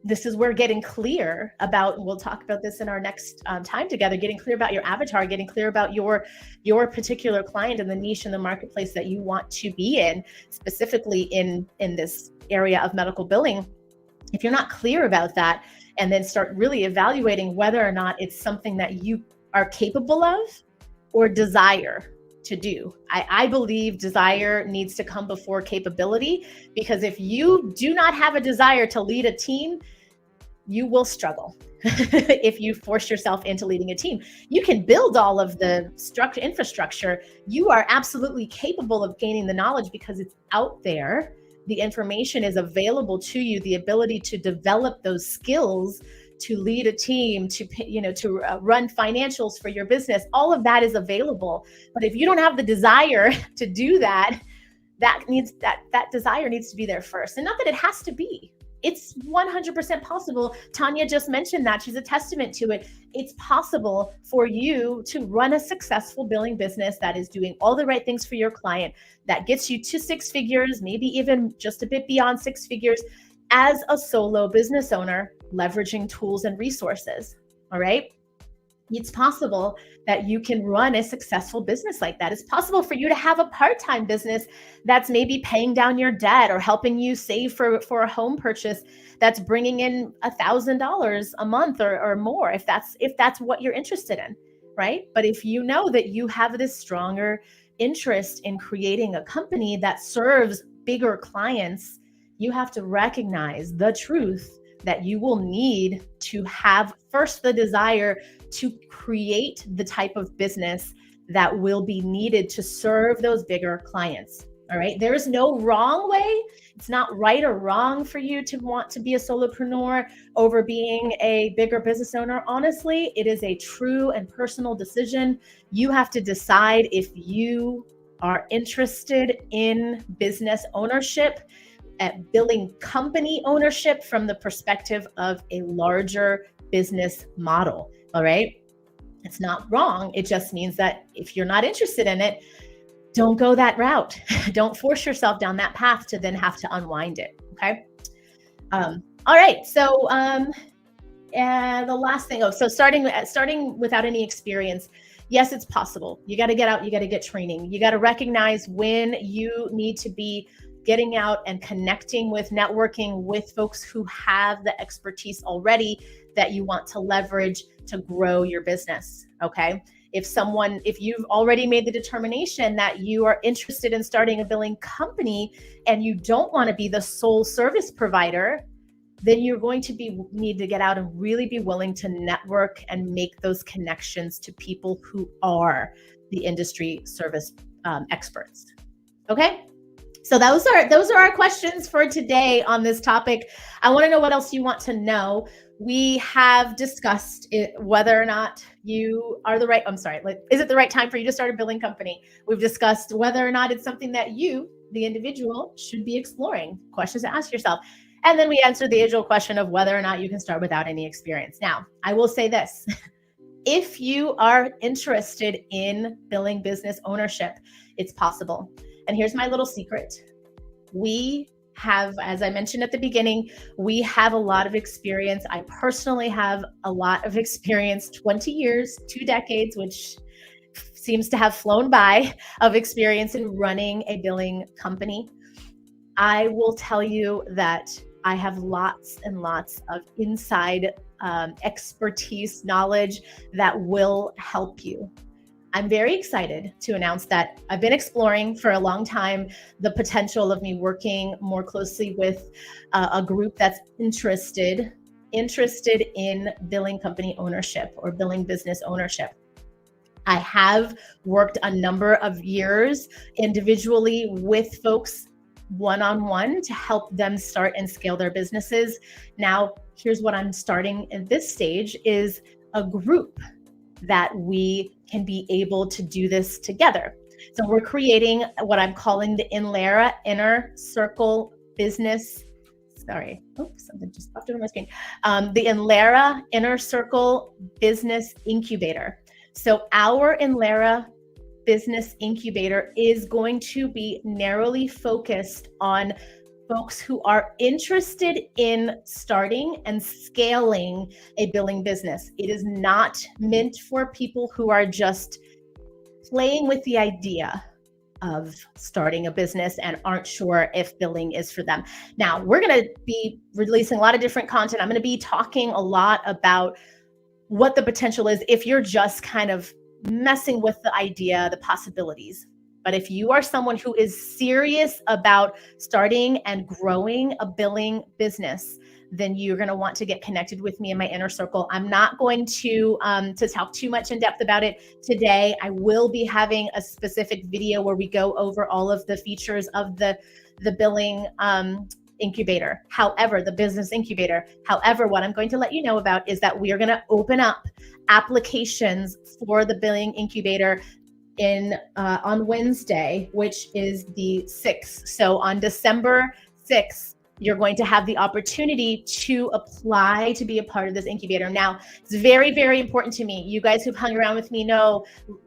This is where getting clear about, we'll talk about this in our next time together, getting clear about your avatar, getting clear about your particular client and the niche in the marketplace that you want to be in, specifically in this area of medical billing. If you're not clear about that, and then start really evaluating whether or not it's something that you are capable of or desire to do. I believe desire needs to come before capability, because if you do not have a desire to lead a team, you will struggle. If you force yourself into leading a team, you can build all of the infrastructure. You are absolutely capable of gaining the knowledge because it's out there. The information is available to you, the ability to develop those skills, to lead a team, to run financials for your business. All of that is available. But if you don't have the desire to do that, that desire needs to be there first. And not that it has to be. It's 100% possible. Tanya just mentioned that. She's a testament to it. It's possible for you to run a successful billing business that is doing all the right things for your client, that gets you to 6 figures, maybe even just a bit beyond 6 figures, as a solo business owner, leveraging tools and resources. All right. It's possible that you can run a successful business like that. It's possible for you to have a part-time business that's maybe paying down your debt or helping you save for a home purchase that's bringing in $1,000 a month or more, if that's what you're interested in, right? But if you know that you have this stronger interest in creating a company that serves bigger clients, you have to recognize the truth that you will need to have first the desire to create the type of business that will be needed to serve those bigger clients. All right. There is no wrong way. It's not right or wrong for you to want to be a solopreneur over being a bigger business owner. Honestly, it is a true and personal decision. You have to decide if you are interested in business ownership, at billing company ownership from the perspective of a larger business model. All right. It's not wrong. It just means that if you're not interested in it, don't go that route. Don't force yourself down that path to then have to unwind it. Okay. All right. So, and the last thing, so starting without any experience. Yes, it's possible. You got to get out. You got to get training. You got to recognize when you need to be getting out and connecting with, networking with folks who have the expertise already that you want to leverage to grow your business. Okay. If you've already made the determination that you are interested in starting a billing company and you don't want to be the sole service provider, then you're going to need to get out and really be willing to network and make those connections to people who are the industry service experts. Okay. So those are our questions for today on this topic. I want to know what else you want to know. We have discussed whether or not you are is it the right time for you to start a billing company? We've discussed whether or not it's something that you, the individual, should be exploring. Questions to ask yourself. And then we answered the age-old question of whether or not you can start without any experience. Now, I will say this. If you are interested in billing business ownership, it's possible. And here's my little secret. We have, as I mentioned at the beginning, we have a lot of experience. I personally have a lot of experience, 20 years, 2 decades, which seems to have flown by, of experience in running a billing company. I will tell you that I have lots and lots of inside expertise, knowledge that will help you. I'm very excited to announce that I've been exploring for a long time the potential of me working more closely with a group that's interested in billing company ownership or billing business ownership. I have worked a number of years individually with folks one-on-one to help them start and scale their businesses. Now, here's what I'm starting at this stage is a group that we can be able to do this together. So we're creating what I'm calling the Inlera Inner Circle Business. Sorry, something just popped over my screen. The Inlera Inner Circle Business Incubator. So our Inlera Business Incubator is going to be narrowly focused on folks who are interested in starting and scaling a billing business. It is not meant for people who are just playing with the idea of starting a business and aren't sure if billing is for them. Now, we're going to be releasing a lot of different content. I'm going to be talking a lot about what the potential is if you're just kind of messing with the idea, the possibilities. But if you are someone who is serious about starting and growing a billing business, then you're going to want to get connected with me in my inner circle. I'm not going to talk too much in depth about it today. I will be having a specific video where we go over all of the features of the billing incubator. However, the business incubator. However, what I'm going to let you know about is that we are going to open up applications for the billing incubator on Wednesday, which is the 6th. So on December 6th, you're going to have the opportunity to apply to be a part of this incubator. Now, it's very, very important to me. You guys who've hung around with me know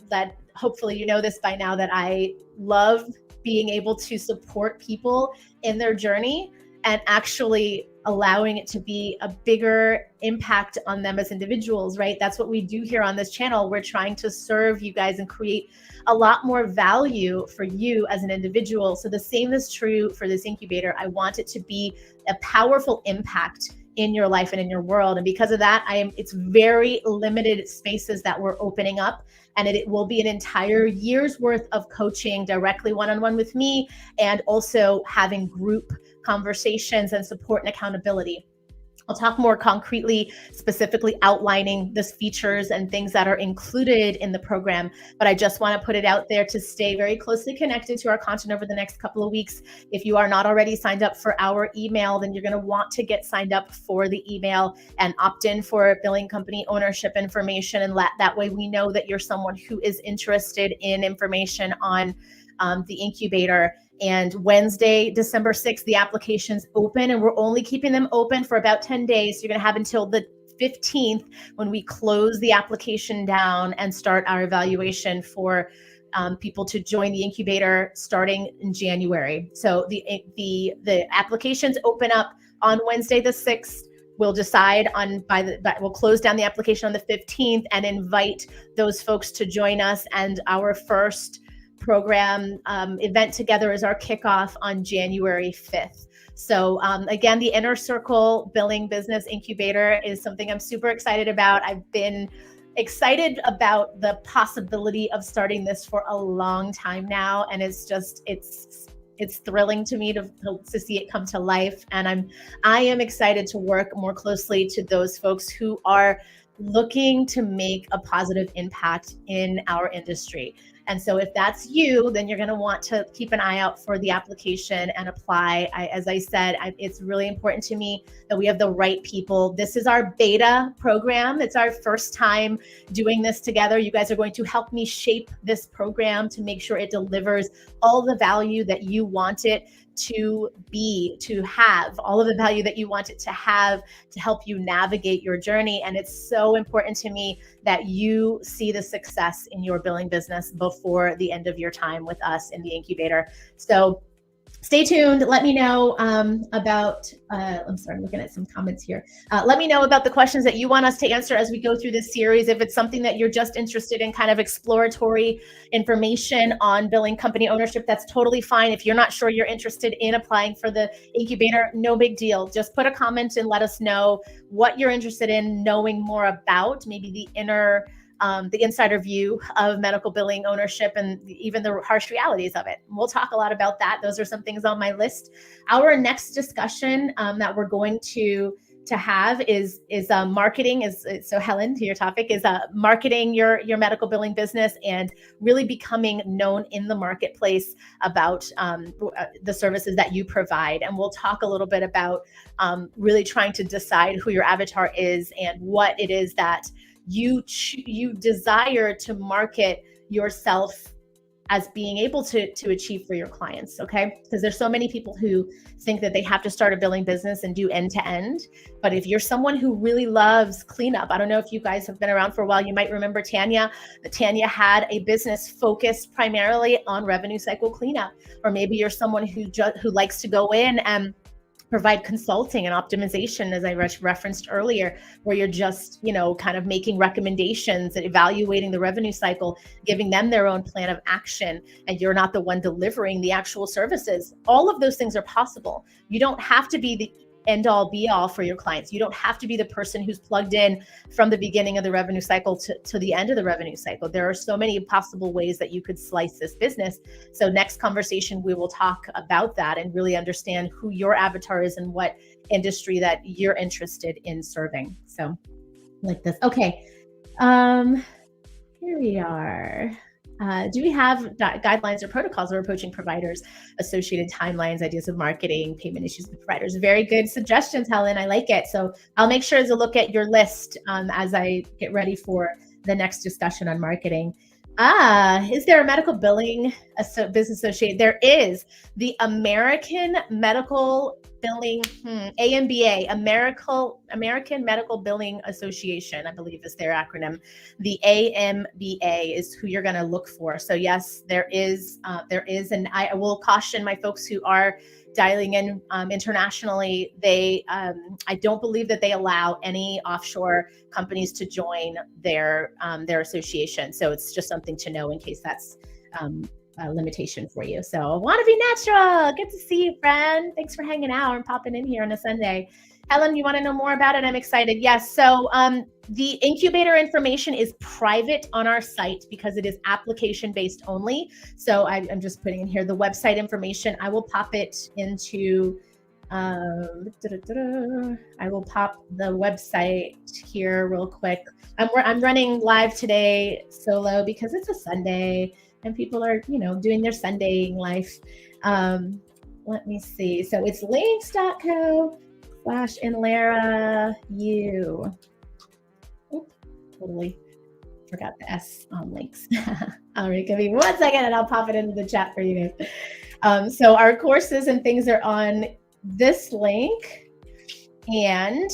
that, hopefully you know this by now, that I love being able to support people in their journey and actually allowing it to be a bigger impact on them as individuals, right? That's what we do here on this channel. We're trying to serve you guys and create a lot more value for you as an individual. So the same is true for this incubator. I want it to be a powerful impact in your life and in your world. And because of that, it's very limited spaces that we're opening up. And it will be an entire year's worth of coaching directly one-on-one with me, and also having group conversations and support and accountability. I'll talk more concretely, specifically outlining the features and things that are included in the program, but I just want to put it out there to stay very closely connected to our content over the next couple of weeks. If you are not already signed up for our email, then you're going to want to get signed up for the email and opt in for billing company ownership information, and that way we know that you're someone who is interested in information on the incubator. And Wednesday, December 6th, the applications open, and we're only keeping them open for about 10 days. So you're going to have until the 15th when we close the application down and start our evaluation for people to join the incubator starting in January. So the applications open up on Wednesday, the 6th. We'll decide we'll close down the application on the 15th and invite those folks to join us. And our first program event together is our kickoff on January 5th. So again, the Inner Circle Billing Business Incubator is something I'm super excited about. I've been excited about the possibility of starting this for a long time now, and it's It's thrilling to me to see it come to life. And I am excited to work more closely to those folks who are looking to make a positive impact in our industry. And so if that's you, then you're going to want to keep an eye out for the application and apply. As I said, it's really important to me that we have the right people. This is our beta program. It's our first time doing this together. You guys are going to help me shape this program to make sure it delivers all the value that you want it to have, all of the value that you want it to have to help you navigate your journey. And it's so important to me that you see the success in your billing business before the end of your time with us in the incubator. So stay tuned. Let me know about, I'm sorry, I'm looking at some comments here. Let me know about the questions that you want us to answer as we go through this series. If it's something that you're just interested in, kind of exploratory information on billing company ownership, that's totally fine. If you're not sure you're interested in applying for the incubator, no big deal. Just put a comment and let us know what you're interested in knowing more about, maybe the insider view of medical billing ownership and even the harsh realities of it. We'll talk a lot about that. Those are some things on my list. Our next discussion that we're going to have is marketing. So Helen, to your topic, is marketing your medical billing business and really becoming known in the marketplace about the services that you provide. And we'll talk a little bit about really trying to decide who your avatar is and what it is that you desire to market yourself as being able to achieve for your clients, okay? Because there's so many people who think that they have to start a billing business and do end-to-end. But if you're someone who really loves cleanup, I don't know if you guys have been around for a while, you might remember Tanya. Tanya had a business focused primarily on revenue cycle cleanup. Or maybe you're someone who likes to go in and provide consulting and optimization, as I referenced earlier, where you're just, kind of making recommendations and evaluating the revenue cycle, giving them their own plan of action, and you're not the one delivering the actual services. All of those things are possible. You don't have to be the end all be all for your clients. You don't have to be the person who's plugged in from the beginning of the revenue cycle to the end of the revenue cycle. There are so many possible ways that you could slice this business. So next conversation, we will talk about that and really understand who your avatar is and what industry that you're interested in serving. So like this. Okay. Here we are. Do we have guidelines or protocols for approaching providers, associated timelines, ideas of marketing, payment issues with providers? Very good suggestions, Helen. I like it. So I'll make sure to look at your list as I get ready for the next discussion on marketing. Is there a medical billing business associate? There is. The American Medical Billing, AMBA, American Medical Billing Association, I believe is their acronym. The AMBA is who you're going to look for. So yes, there is, and I will caution my folks who are dialing in internationally. I don't believe that they allow any offshore companies to join their association. So it's just something to know in case that's a limitation for you. So I want to be natural. Good to see you, friend. Thanks for hanging out and popping in here on a Sunday. Helen, you want to know more about it? I'm excited. Yes. So the incubator information is private on our site because it is application based only. So I'm just putting in here the website information. I will pop it into, I will pop the website here real quick. I'm running live today solo because it's a Sunday and people are, doing their Sundaying life. Let me see. So it's links.co/Inlera U. Oops, totally forgot the S on links. All right, give me 1 second and I'll pop it into the chat for you guys. So our courses and things are on this link, and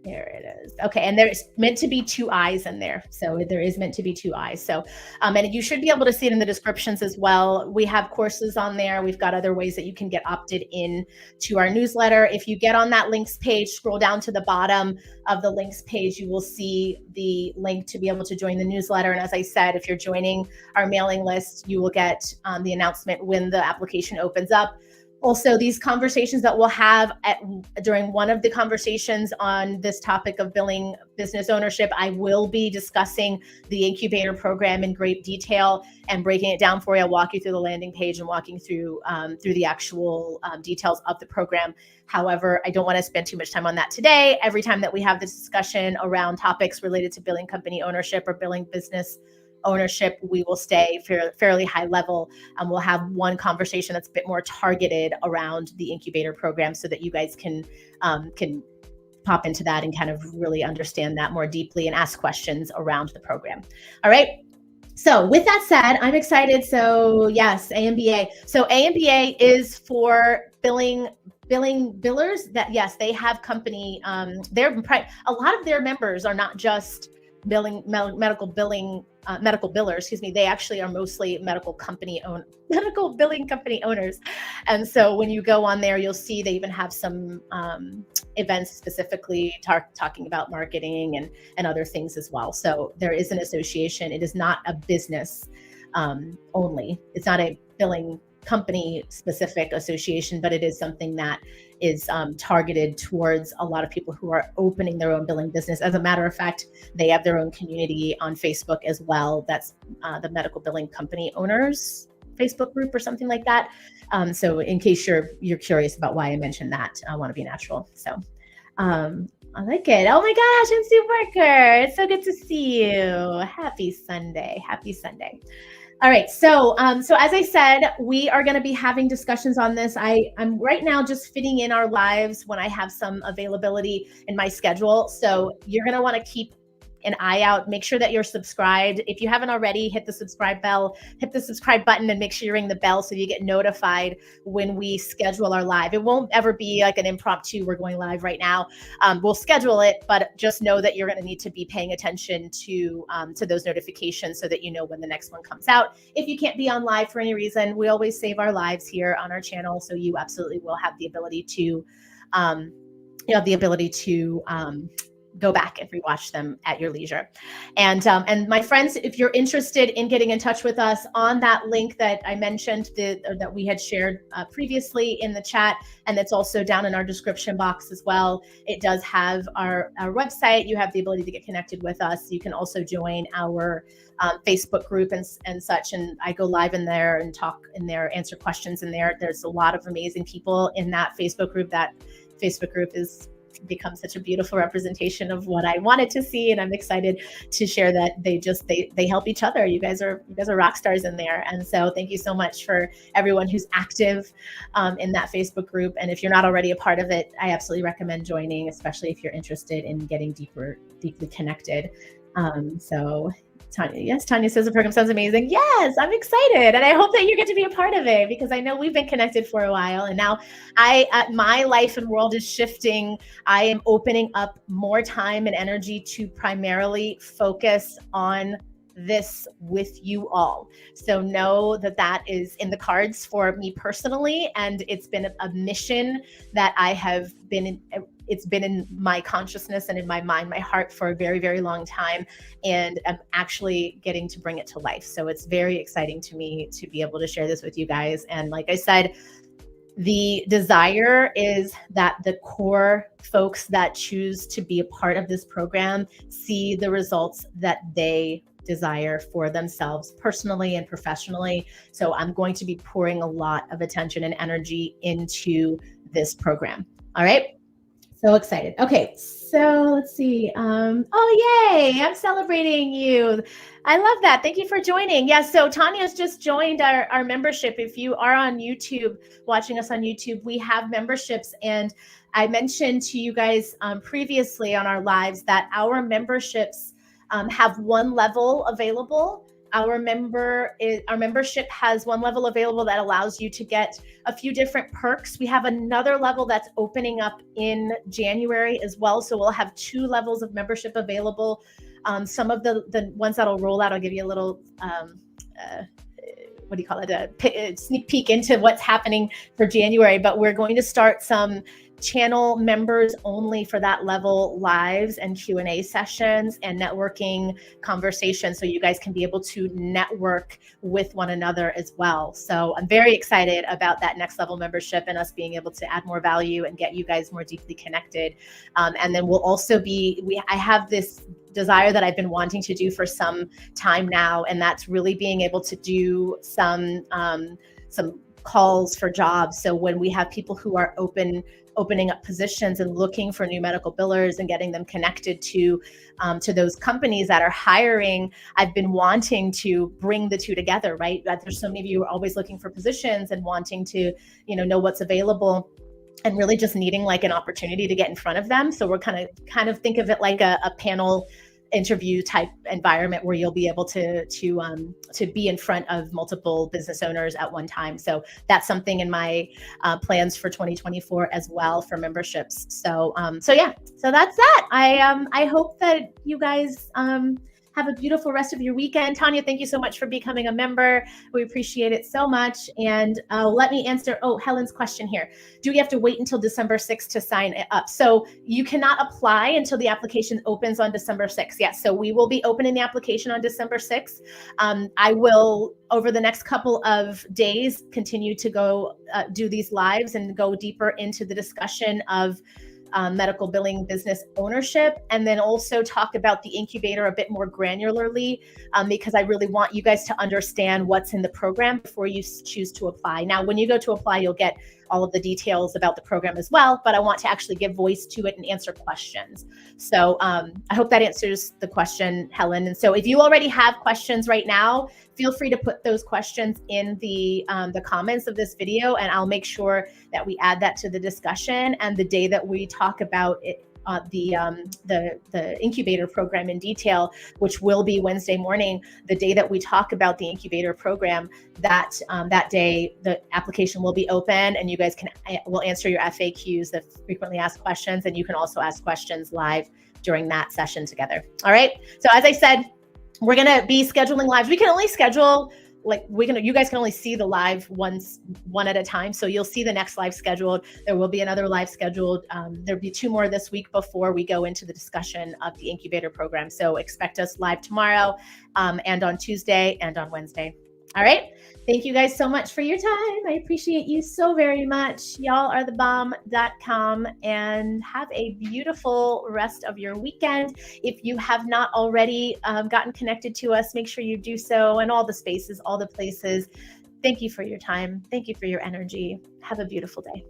there it is. Okay, and there's meant to be 2 eyes in there. So there is meant to be 2 eyes. So, and you should be able to see it in the descriptions as well. We have courses on there. We've got other ways that you can get opted in to our newsletter. If you get on that links page, scroll down to the bottom of the links page, you will see the link to be able to join the newsletter. And as I said, if you're joining our mailing list, you will get the announcement when the application opens up. Also, these conversations that we'll have during one of the conversations on this topic of billing business ownership, I will be discussing the Incubator program in great detail and breaking it down for you. I'll walk you through the landing page and walking through the actual details of the program. However, I don't want to spend too much time on that today. Every time that we have this discussion around topics related to billing company ownership or billing business ownership, we will stay fairly high level. We'll have one conversation that's a bit more targeted around the Incubator program so that you guys can pop into that and kind of really understand that more deeply and ask questions around the program. All right. So with that said, I'm excited. So yes, AMBA. So AMBA is for billing billers that, yes, they have company, a lot of their members are not just medical billers, they actually are mostly medical billing company owners. And so when you go on there, you'll see they even have some events specifically talking about marketing and other things as well. So there is an association. It is not a business only. It's not a billing company specific association, but it is something that is targeted towards a lot of people who are opening their own billing business. As a matter of fact, they have their own community on Facebook as well. That's the Medical Billing Company Owners Facebook group or something like that. So in case you're curious about why I mentioned that, I want to be natural. So I like it. Oh my gosh, I'm Sue Parker. It's so good to see you. Happy Sunday. Happy Sunday. All right. So as I said, we are going to be having discussions on this. I'm right now just fitting in our lives when I have some availability in my schedule. So you're going to want to keep an eye out. Make sure that you're subscribed. If you haven't already, hit the subscribe button and make sure you ring the bell so you get notified when we schedule our live. It won't ever be like an impromptu, we're going live right now. We'll schedule it, but just know that you're going to need to be paying attention to those notifications so that you know when the next one comes out. If you can't be on live for any reason, we always save our lives here on our channel. So you absolutely will have the ability to, go back and rewatch them at your leisure. And my friends, if you're interested in getting in touch with us on that link that I mentioned that we had shared previously in the chat, and that's also down in our description box as well, it does have our website. You have the ability to get connected with us. You can also join our Facebook group and such. And I go live in there and talk in there, answer questions in there. There's a lot of amazing people in that Facebook group. That Facebook group is become such a beautiful representation of what I wanted to see, and I'm excited to share that they help each other. You guys are rock stars in there, and so thank you so much for everyone who's active in that Facebook group. And if you're not already a part of it, I absolutely recommend joining, especially if you're interested in getting deeply connected. So Tanya says the program sounds amazing. Yes, I'm excited. And I hope that you get to be a part of it, because I know we've been connected for a while, and now my life and world is shifting. I am opening up more time and energy to primarily focus on this with you all. So know that is in the cards for me personally. And it's been a mission that I have been it's been in my consciousness and in my mind, my heart for a very, very long time. And I'm actually getting to bring it to life. So it's very exciting to me to be able to share this with you guys. And like I said, the desire is that the core folks that choose to be a part of this program see the results that they desire for themselves personally and professionally. So I'm going to be pouring a lot of attention and energy into this program. All right. So excited. Okay, so let's see. Oh, yay, I'm celebrating you. I love that. Thank you for joining. Yeah, so Tanya's just joined our membership. If you are on YouTube, watching us on YouTube, we have memberships. And I mentioned to you guys previously on our lives that our memberships have one level available. Our membership has one level available that allows you to get a few different perks. We have another level that's opening up in January as well. So we'll have 2 levels of membership available. Some of the ones that'll roll out, I'll give you a little, what do you call it? A sneak peek into what's happening for January. But we're going to start some channel members only for that level lives and Q&A sessions and networking conversations, so you guys can be able to network with one another as well. So I'm very excited about that next level membership and us being able to add more value and get you guys more deeply connected. And then we'll also I have this desire that I've been wanting to do for some time now, and that's really being able to do some calls for jobs. So when we have people who are opening up positions and looking for new medical billers and getting them connected to those companies that are hiring, I've been wanting to bring the two together, right? That there's so many of you who are always looking for positions and wanting to, know what's available, and really just needing like an opportunity to get in front of them. So we're kind of think of it like a panel interview type environment where you'll be able to be in front of multiple business owners at one time. So that's something in my plans for 2024 as well for memberships. So that's that. I hope that you guys have a beautiful rest of your weekend. Tanya, thank you so much for becoming a member. We appreciate it so much. And let me answer, Helen's question here. Do we have to wait until December 6th to sign it up? So you cannot apply until the application opens on December 6th. Yes, so we will be opening the application on December 6th. I will, over the next couple of days, continue to go do these lives and go deeper into the discussion of medical billing business ownership, and then also talk about the incubator a bit more granularly, because I really want you guys to understand what's in the program before you choose to apply. Now, when you go to apply, you'll get all of the details about the program as well, but I want to actually give voice to it and answer questions. So I hope that answers the question, Helen. And so if you already have questions right now, feel free to put those questions in the comments of this video, and I'll make sure that we add that to the discussion. And the day that we talk about it, the incubator program in detail, which will be Wednesday morning, the day that we talk about the incubator program, that day the application will be open, and you guys will answer your FAQs, the frequently asked questions, and you can also ask questions live during that session together. All right. So as I said, we're going to be scheduling lives. We can only schedule, you guys can only see the live one at a time. So you'll see the next live scheduled. There will be another live scheduled. There'll be 2 more this week before we go into the discussion of the incubator program. So expect us live tomorrow, and on Tuesday and on Wednesday. All right. Thank you guys so much for your time. I appreciate you so very much. Y'all are the bomb.com, and have a beautiful rest of your weekend. If you have not already gotten connected to us, make sure you do so, and all the spaces, all the places. Thank you for your time. Thank you for your energy. Have a beautiful day.